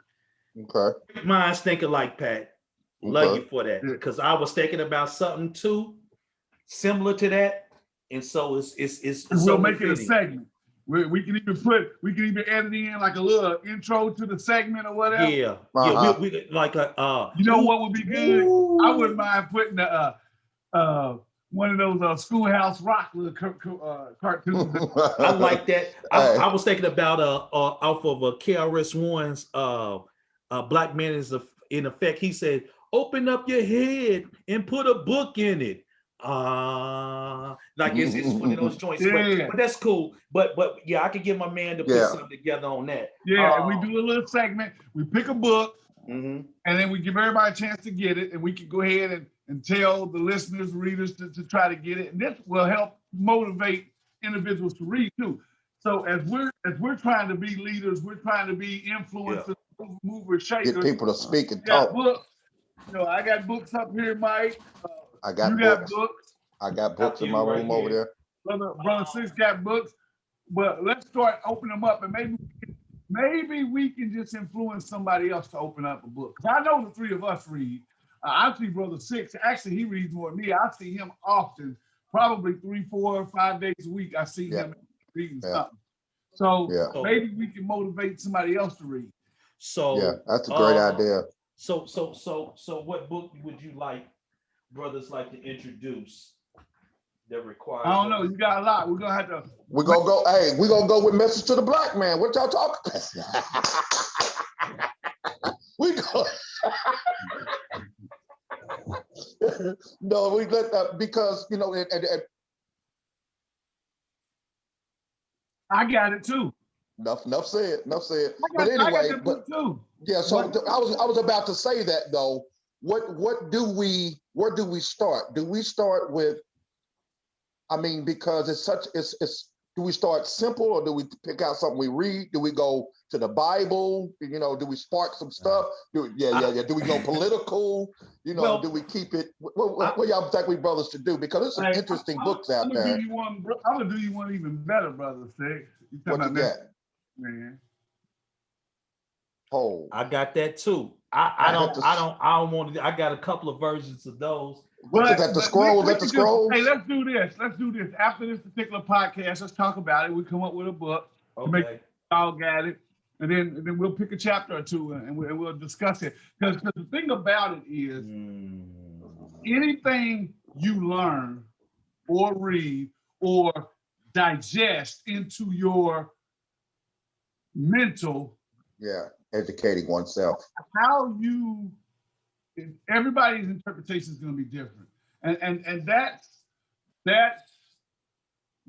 Okay. Mine's thinking like Pat. Love you for that, because I was thinking about something too similar to that, and so it's we'll make it a segment. We can even edit in like a little intro to the segment or whatever. Yeah, we like you know what would be good? I wouldn't mind putting one of those Schoolhouse Rock little cartoons. I like that. I was thinking about off of KRS-One's Black Man is in Effect. He said, "Open up your head and put a book in it." Like it's one of those joints. But that's cool. But yeah, I could get my man to put something together on that. Yeah, and we do a little segment. We pick a book, and then we give everybody a chance to get it, and we can go ahead and tell the listeners, readers to try to get it. And this will help motivate individuals to read too. So as we're trying to be leaders, we're trying to be influencers, movers, shakers. Get people to speak and got talk. books. You know, I got books up here, Mike. I got you books. got books. I got books in my room over there. Brother Six got books. But let's start opening them up, and maybe we can just influence somebody else to open up a book. I know the three of us read. I see Brother Six. Actually, he reads more than me. I see him often, probably 3, 4, 5 days a week. I see him reading something. So maybe we can motivate somebody else to read. So that's a great idea. So what book would you like, brothers, like to introduce that requires? I don't know. You got a lot. We're gonna have to. We're gonna go. Hey, we're gonna go with Message to the Black Man. What y'all talking about? We go. No, we let that because you know. I got it too. Enough said. But anyway, yeah. So I was about to say that though. Where do we start? Do we start with? I mean, because it's. Do we start simple or do we pick out something we read? Do we go to the Bible? You know, do we spark some stuff? Do we go political? You know, do we keep it? What y'all think we brothers should do? Because there's some interesting books out there. I'm gonna do you one even better, brother. Six. What you got? Man. Oh, I got that too. I don't want to. I got a couple of versions of those. Is that the scrolls? Hey, let's do this. After this particular podcast, let's talk about it. We come up with a book. Okay. Make y'all got it, and then we'll pick a chapter or two and we'll discuss it. Because the thing about it is, anything you learn or read or digest into your mental. Educating oneself. Everybody's interpretation is going to be different, and that's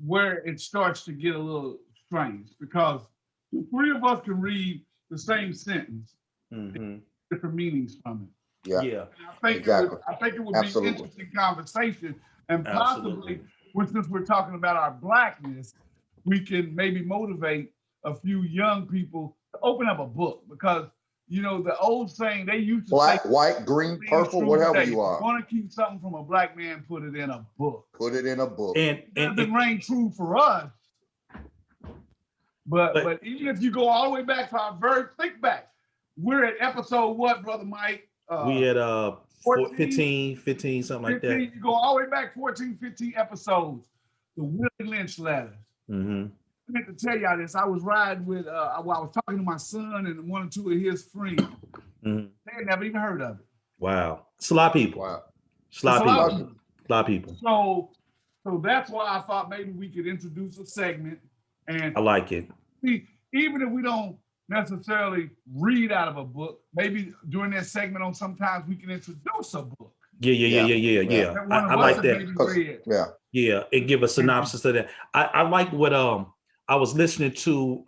where it starts to get a little strange because the three of us can read the same sentence, different meanings from it. Yeah. I think it would be an interesting conversation, and possibly, since we're talking about our blackness, we can maybe motivate a few young people to open up a book because. You know, the old saying they used to black, say, white, green, purple, whatever you are. If you want to keep something from a black man, put it in a book. Put it in a book. And it doesn't ring true for us. But even if you go all the way back to our think back. We're at episode what, Brother Mike? We at 15, something like that. You go all the way back 14, 15 episodes. The Willie Lynch letters. I meant to tell y'all this. I was riding with, I was talking to my son and one or two of his friends. They had never even heard of it. Wow. It's a lot of people. Wow. It's a lot of people. So that's why I thought maybe we could introduce a segment. And I like it. See, even if we don't necessarily read out of a book, maybe during that segment sometimes we can introduce a book. Yeah. I like that. Yeah, and give a synopsis of that. I like what I was listening to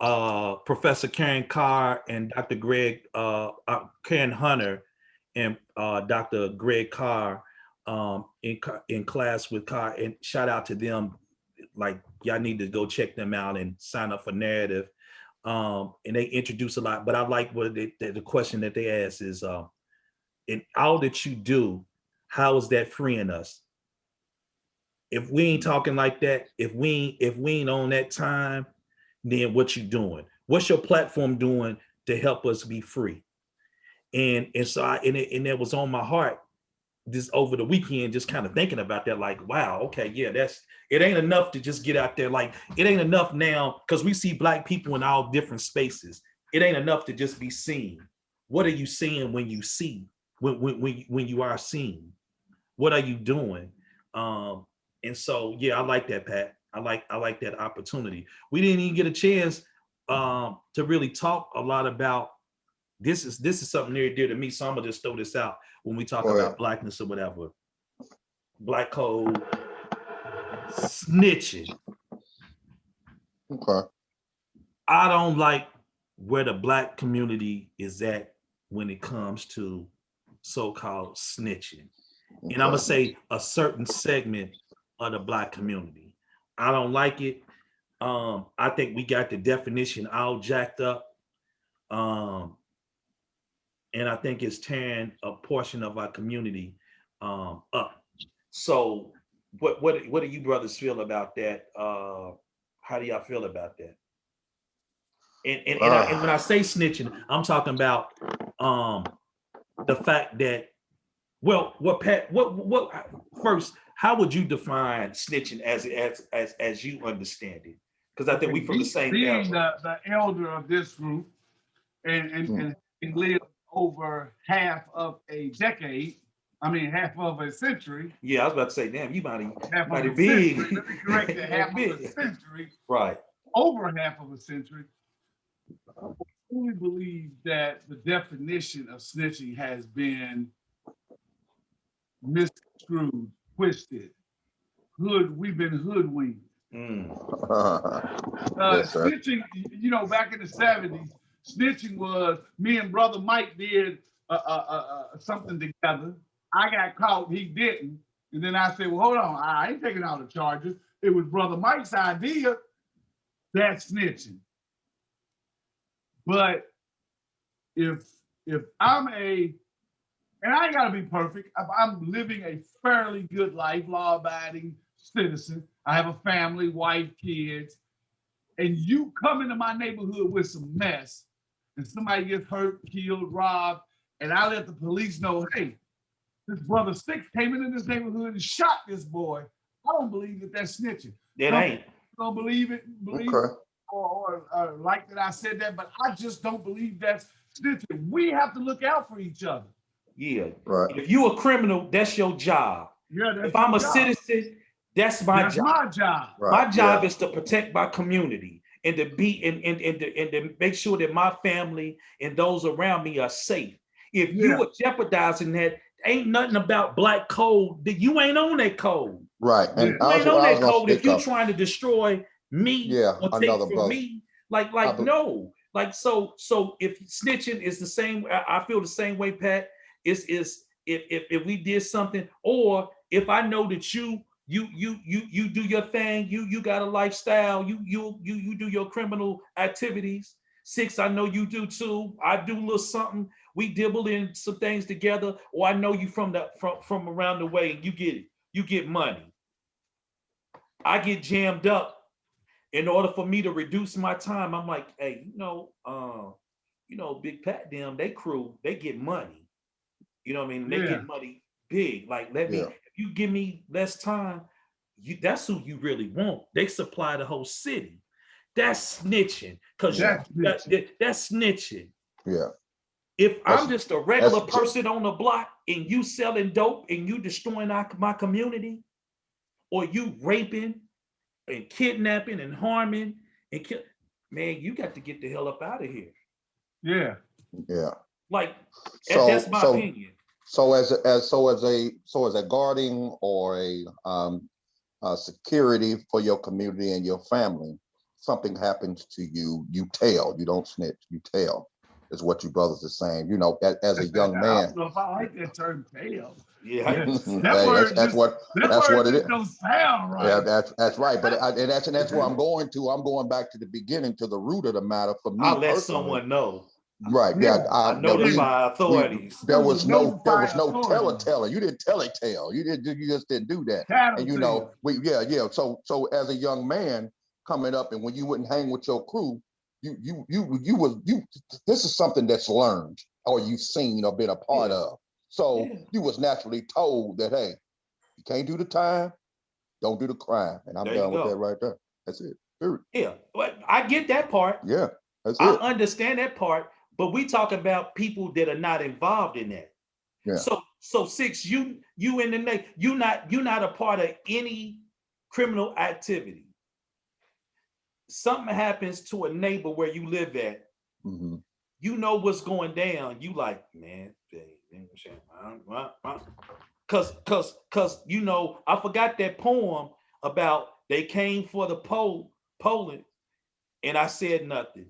Professor Karen Carr and Dr. Karen Hunter and Dr. Greg Carr in class with Carr, and shout out to them. Like y'all need to go check them out and sign up for Narrative. And they introduce a lot, but I like what the question that they ask is, in all that you do, how is that freeing us? If we ain't talking like that, if we ain't on that time, then what you doing? What's your platform doing to help us be free? And so that was on my heart this over the weekend, just kind of thinking about that, like, wow, okay, yeah, it ain't enough to just get out there. Like, it ain't enough now, because we see Black people in all different spaces. It ain't enough to just be seen. What are you seeing when you see, when you are seen? What are you doing? And so, yeah, I like that, Pat. I like that opportunity. We didn't even get a chance to really talk a lot about this is something near and dear to me. So I'm gonna just throw this out when we talk about blackness or whatever. Black code, snitching. Okay. I don't like where the Black community is at when it comes to so-called snitching. Okay. And I'm gonna say a certain segment of the Black community. I don't like it. I think we got the definition all jacked up. And I think it's tearing a portion of our community up. So what do you brothers feel about that? How do y'all feel about that? And when I say snitching, I'm talking about the fact that, well, Pat, what first, how would you define snitching as you understand it? Because I think we from the same being era. the elder of this group and lived over half of a decade, I mean half of a century. Yeah, I was about to say, damn, you might be big. Let me correct that, half of a century. Right. Over half of a century. I truly believe that the definition of snitching has been misconstrued, twisted. We've been hoodwinked. Yes, snitching, you know, back in the 70s, snitching was me and Brother Mike did something together. I got caught, he didn't. And then I said, well, hold on, I ain't taking all the charges. It was Brother Mike's idea. That's snitching. But if I'm and I ain't gotta be perfect, if I'm living a fairly good life, law-abiding citizen, I have a family, wife, kids, and you come into my neighborhood with some mess, and somebody gets hurt, killed, robbed, and I let the police know, hey, this brother Six came into this neighborhood and shot this boy. I don't believe that that's snitching. It ain't. Don't believe it, or like that I said that, but I just don't believe that's snitching. We have to look out for each other. Yeah. Right. If you a criminal, that's your job. Yeah. If I'm a citizen, that's my job. My job. Right. My job is to protect my community and to be and to make sure that my family and those around me are safe. If you are jeopardizing that, ain't nothing about black code that you ain't on that code. Right. And you ain't on that code if you're trying to destroy me or take from me. Like no. Like so if snitching is the same, I feel the same way, Pat. Is if we did something, or if I know that you do your thing, you got a lifestyle, you do your criminal activities. Six, I know you do too. I do a little something. We dibble in some things together, or I know you from around the way, and you get money. I get jammed up. In order for me to reduce my time, I'm like, hey, Big Pat, them, they crew, they get money. You know what I mean? They get money big. Like, if you give me less time, that's who you really want. They supply the whole city. That's snitching. Because that's snitching. Yeah. If I'm just a regular person on the block and you selling dope and you destroying my community, or you raping and kidnapping and harming and man, you got to get the hell up out of here. Yeah. Yeah. Like, that's my opinion. So as a guarding or a security for your community and your family, something happens to you, you tell. You don't snitch, you tell. Is what you brothers are saying. You know, as a young man. I don't know if I like that term tell. Yeah. That's what it is. Don't sound right. Yeah, that's right. But that's where I'm going to. I'm going back to the beginning, to the root of the matter for me. I'll let someone know. Right. Yeah. I notify authorities. There was no telling. You didn't tell. You just didn't do that. And you know, So as a young man coming up, and when you wouldn't hang with your crew, this is something that's learned or you've seen or been a part of. So you was naturally told that, hey, you can't do the time, don't do the crime. And I'm done with that right there. That's it. Period. Yeah, but I get that part. Yeah, that's I understand that part, but we talk about people that are not involved in that. Yeah. So Six, you in the neck, you're not a part of any criminal activity. Something happens to a neighbor where you live at, you know what's going down. You like, man, cause you know, I forgot that poem about they came for the Poland, and I said nothing.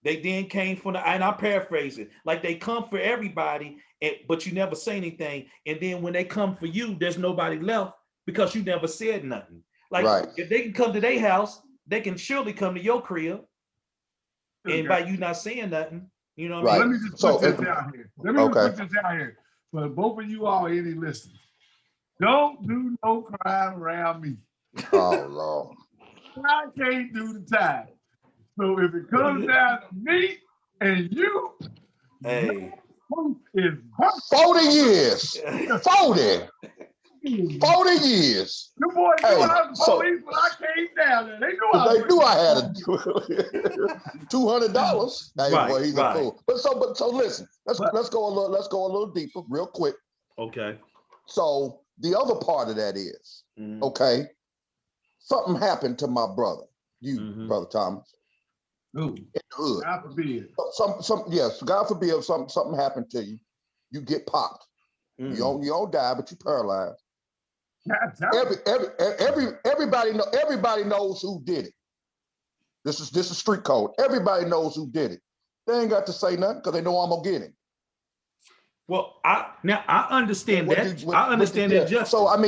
They then came for and I paraphrase it, like they come for everybody, but you never say anything. And then when they come for you, there's nobody left because you never said nothing. Like if they can come to their house, they can surely come to your crib. And by you not saying nothing, you know what I Let mean? me just put this out here. Let me just put this out here for both of you all, any listeners. Don't do no crime around me. Oh Lord. I can't do the time. So if it comes down to me and you, Hey. is 40 years. 40. 40 years. You boys knew I was police when I came down there. They knew I had $200. Hey, boy, he's a fool. But so listen, let's go a little deeper, real quick. Okay. So the other part of that is, okay, something happened to my brother, Brother Thomas. Ooh. In the hood. God forbid. Yes, God forbid something happened to you. You get popped. You don't die, but you paralyzed. Everybody knows who did it. This is street code. Everybody knows who did it. They ain't got to say nothing because they know I'm gonna get it. Well, I understand that. I understand that justice. So I'm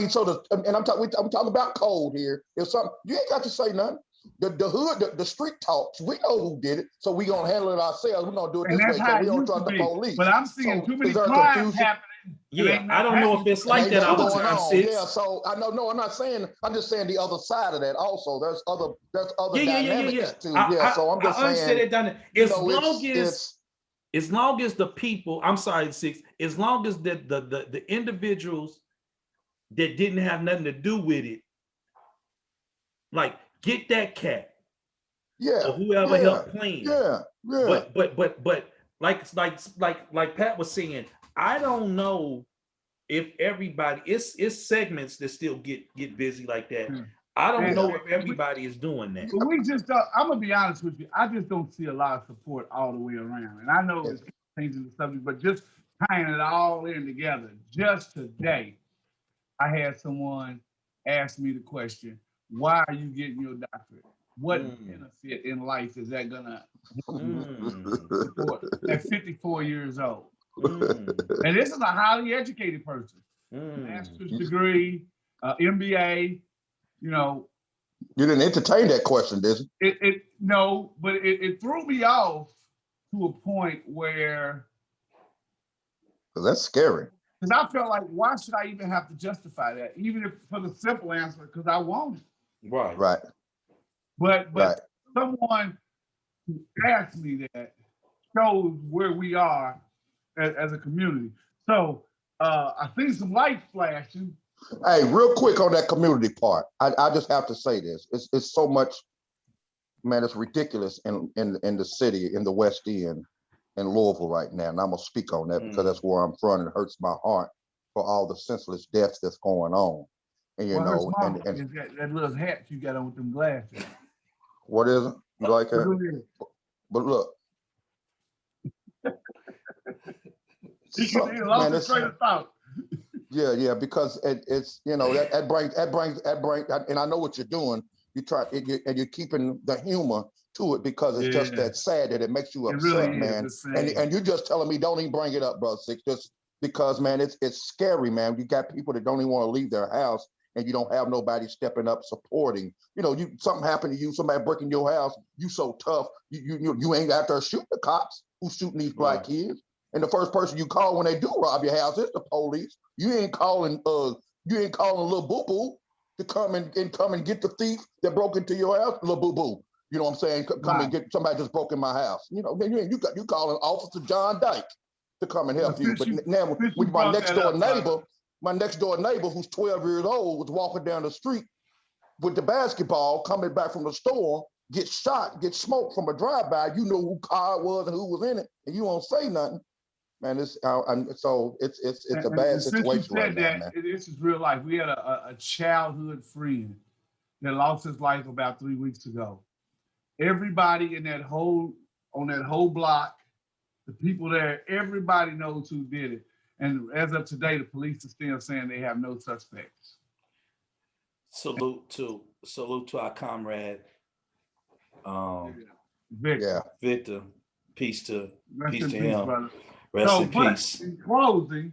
talking about code here. If something, you ain't got to say nothing. The hood, the street talks. We know who did it, so we gonna handle it ourselves. We're gonna do it this way. So we don't trust the police. But I'm seeing too many crimes happening. Yeah, I don't know if it's like that all the time. Yeah, so I know. No, I'm not saying. I'm just saying the other side of that. Also, there's other dynamics too. So I'm just saying. As long as the people, I'm sorry, Six. As long as the individuals that didn't have nothing to do with it, like get that cat. Yeah. Or whoever helped plan. Yeah. But like Pat was saying, I don't know if everybody, it's segments that still get busy like that. I don't know if everybody is doing that. But we just I'm gonna be honest with you, I just don't see a lot of support all the way around. And I know it's changing the subject, but just tying it all in together. Just today, I had someone ask me the question, why are you getting your doctorate? What benefit in life is that gonna support at 54 years old? And this is a highly educated person, master's degree, MBA. You know, you didn't entertain that question, did you? No, but it threw me off to a point where, because that's scary. Because I felt like, why should I even have to justify that, even if for the simple answer, because I want it. Right. But someone who asked me that shows where we are as a community. So I see some lights flashing. Hey, real quick on that community part, I just have to say this. It's so much, man, it's ridiculous in the city, in the West End, in Louisville right now. And I'm gonna speak on that because that's where I'm from, and it hurts my heart for all the senseless deaths that's going on. And you know, and that little hat you got on with them glasses. What is it? You like that? But look. Yeah, because it's that brings, and I know what you're doing. You try and you're keeping the humor to it because it's just that sad that it makes you upset, really man. And you're just telling me don't even bring it up, bro. Six, just because, man, it's scary, man. You got people that don't even want to leave their house, and you don't have nobody stepping up supporting. You know, something happened to you, somebody breaking your house. You so tough, you ain't out there shooting the cops who's shooting these black kids. And the first person you call when they do rob your house is the police. You ain't calling little boo-boo to come and get the thief that broke into your house, little boo-boo. You know what I'm saying? Come and get somebody just broke in my house. You know, you calling Officer John Dyke to come and help you. But now with my next door neighbor who's 12 years old was walking down the street with the basketball coming back from the store, get shot, get smoked from a drive-by. You know who car it was and who was in it, and you won't say nothing. Man, it's a bad situation right now, man. This is real life. We had a childhood friend that lost his life about 3 weeks ago. Everybody on that whole block, the people there, everybody knows who did it. And as of today, the police are still saying they have no suspects. Salute to our comrade, Victor. Peace to him. Brother. Rest in peace. In closing,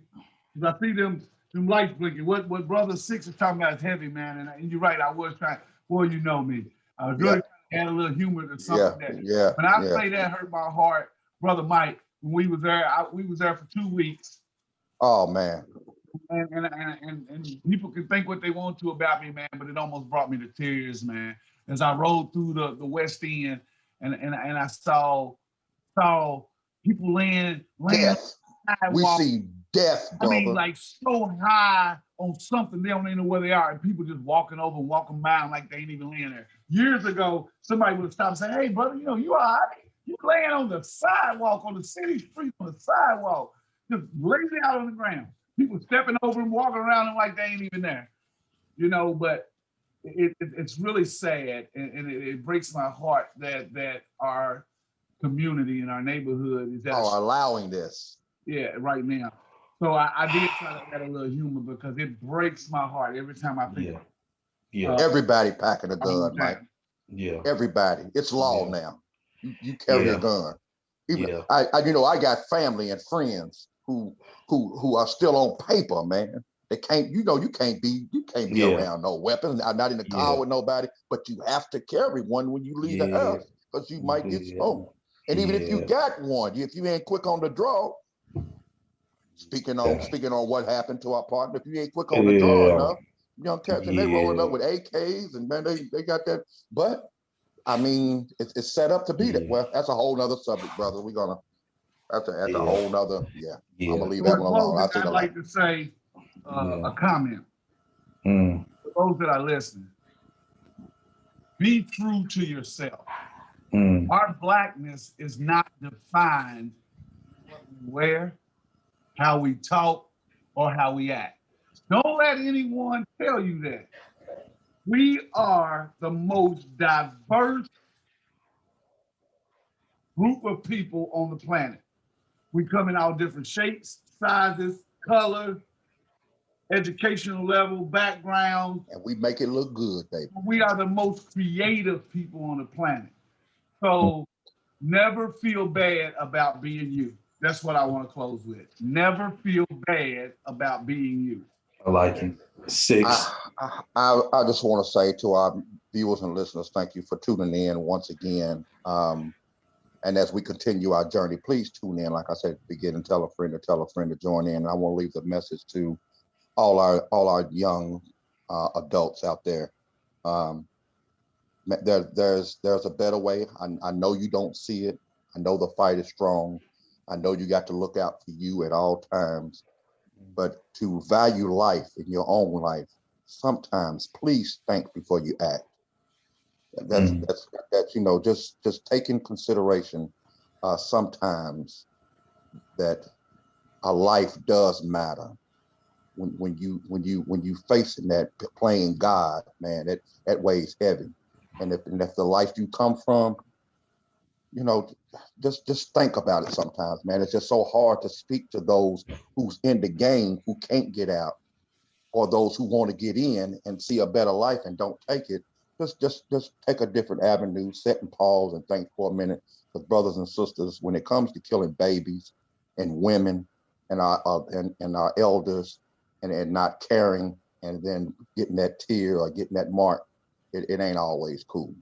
because I see them lights blinking. What Brother Six is talking about is heavy, man. And you're right, I was trying. Boy, you know me. I was really trying to add a little humor to something when I say that hurt my heart, Brother Mike, when we was there, we was there for 2 weeks. Oh man. And people can think what they want to about me, man, but it almost brought me to tears, man. As I rode through the West End and I saw people laying death. We see death, brother. I mean, like so high on something they don't even know where they are, and people just walking over and walking by like they ain't even laying there. Years ago, somebody would have stopped and say, "Hey, brother, you know you all right? You laying on the sidewalk on the city street on the sidewalk, just lazy out on the ground." People stepping over and walking around them like they ain't even there, you know. But it's really sad, and it breaks my heart that our community and our neighborhood is allowing this. Yeah, right now. So I did try to add a little humor because it breaks my heart every time I think. Yeah. Everybody packing a gun, Mike. Yeah. Everybody. It's law now. You carry a gun. Even I got family and friends who are still on paper, man. They can't, you can't be around no weapons, not in the car with nobody, but you have to carry one when you leave the house because you might get smoked. And even if you got one, if you ain't quick on the draw, speaking on what happened to our partner, if you ain't quick on the draw enough, cats and they rolling up with AKs and man, they got that. But I mean, it's set up to be that. Well, that's a whole nother subject, brother. We're gonna that's a whole nother. I'm gonna leave that one alone. I'd like to say a comment for those that are listening. Be true to yourself. Our blackness is not defined what we wear, how we talk, or how we act. Don't let anyone tell you that. We are the most diverse group of people on the planet. We come in all different shapes, sizes, colors, educational level, backgrounds. And we make it look good, baby. We are the most creative people on the planet. So never feel bad about being you. That's what I want to close with. Never feel bad about being you. I like it. 6. I just want to say to our viewers and listeners, thank you for tuning in once again. And as we continue our journey, please tune in. Like I said at the beginning, tell a friend to join in. And I want to leave the message to all our young adults out there. There's a better way. I know you don't see it. I know the fight is strong. I know you got to look out for you at all times. But to value life in your own life, sometimes please think before you act. That's just take in consideration sometimes that a life does matter. When you facing that playing God, man, that weighs heavy. And if the life you come from, just think about it sometimes, man. It's just so hard to speak to those who's in the game who can't get out, or those who want to get in and see a better life and don't take it. Just take a different avenue, sit and pause and think for a minute. Because brothers and sisters, when it comes to killing babies and women and our elders and not caring and then getting that tear or getting that mark, it ain't always cool,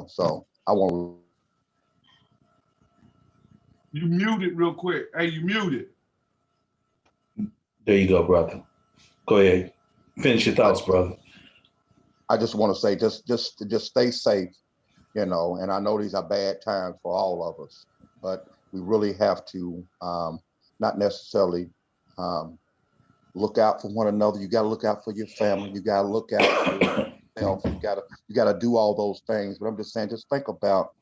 So I want to. You muted real quick. Hey, you muted. There you go, brother. Go ahead. Finish your thoughts, brother. I just want to say, just stay safe, and I know these are bad times for all of us, but we really have to not necessarily look out for one another. You got to look out for your family. You got to look out for yourself. You got to do all those things. But I'm just saying, just think about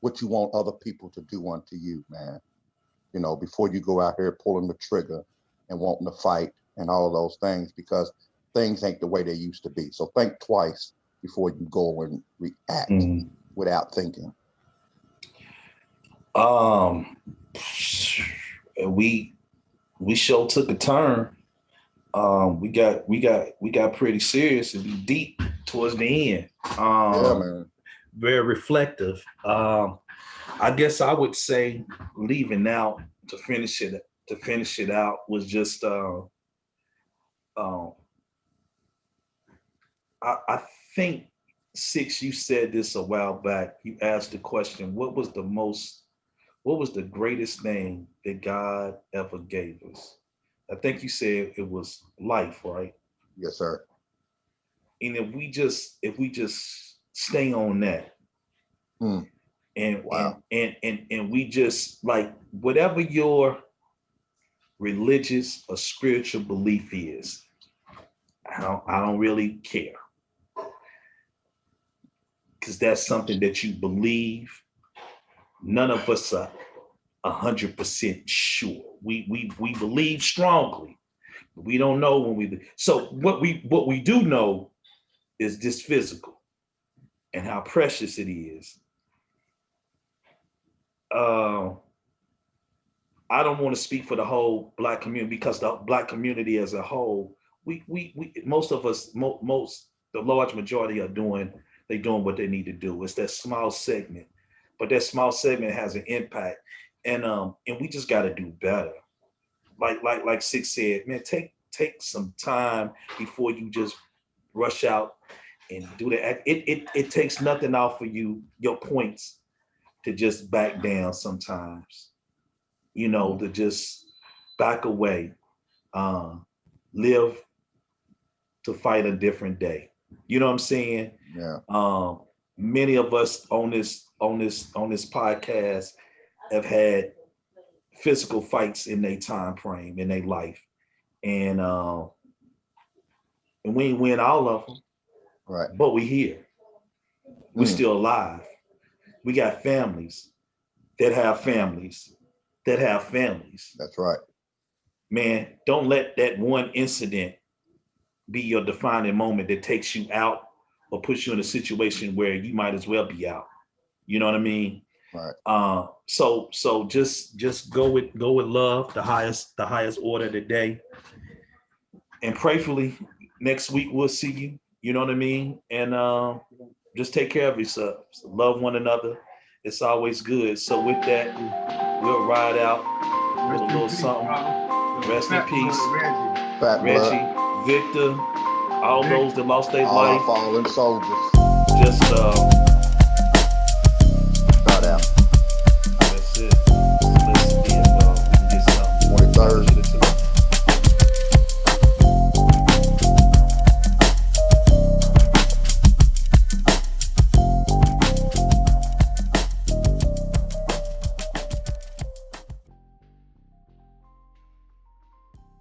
what you want other people to do unto you, man. Before you go out here pulling the trigger and wanting to fight and all of those things, because things ain't the way they used to be. So think twice before you go and react without thinking. We sure took a turn. We got pretty serious and deep towards the end. Yeah, man. Very reflective. I guess I would say leaving out to finish it out was just I think Six, you said this a while back. You asked the question, what was the greatest thing that God ever gave us? I think you said it was life, right? Yes, sir. And if we just stay on that, and wow, and we just like whatever your religious or spiritual belief is, I don't really care, because that's something that you believe. None of us are 100% sure. We believe strongly. We don't know when we. So what we do know is this physical and how precious it is. I don't want to speak for the whole Black community, because the Black community as a whole, we most of us, the large majority are doing what they need to do. It's that small segment, but that small segment has an impact, and we just got to do better. Like Six said, man, take some time before you just rush out and do that. It takes nothing off of your points to just back down sometimes, to just back away, live to fight a different day. You know what I'm saying? Yeah. Many of us on this podcast have had physical fights in their time frame, in their life, and we ain't win all of them, right? But we here, we still alive. We got families that have families that have families. That's right. Man, don't let that one incident be your defining moment that takes you out or puts you in a situation where you might as well be out. You know what I mean? Right. So just go with love, the highest order today. And prayerfully, next week we'll see you. You know what I mean? And just take care of yourself. Love one another. It's always good. So with that, we'll ride out with a little something. Rest in peace. Reggie, Victor, all those that lost their life. All fallen soldiers. Just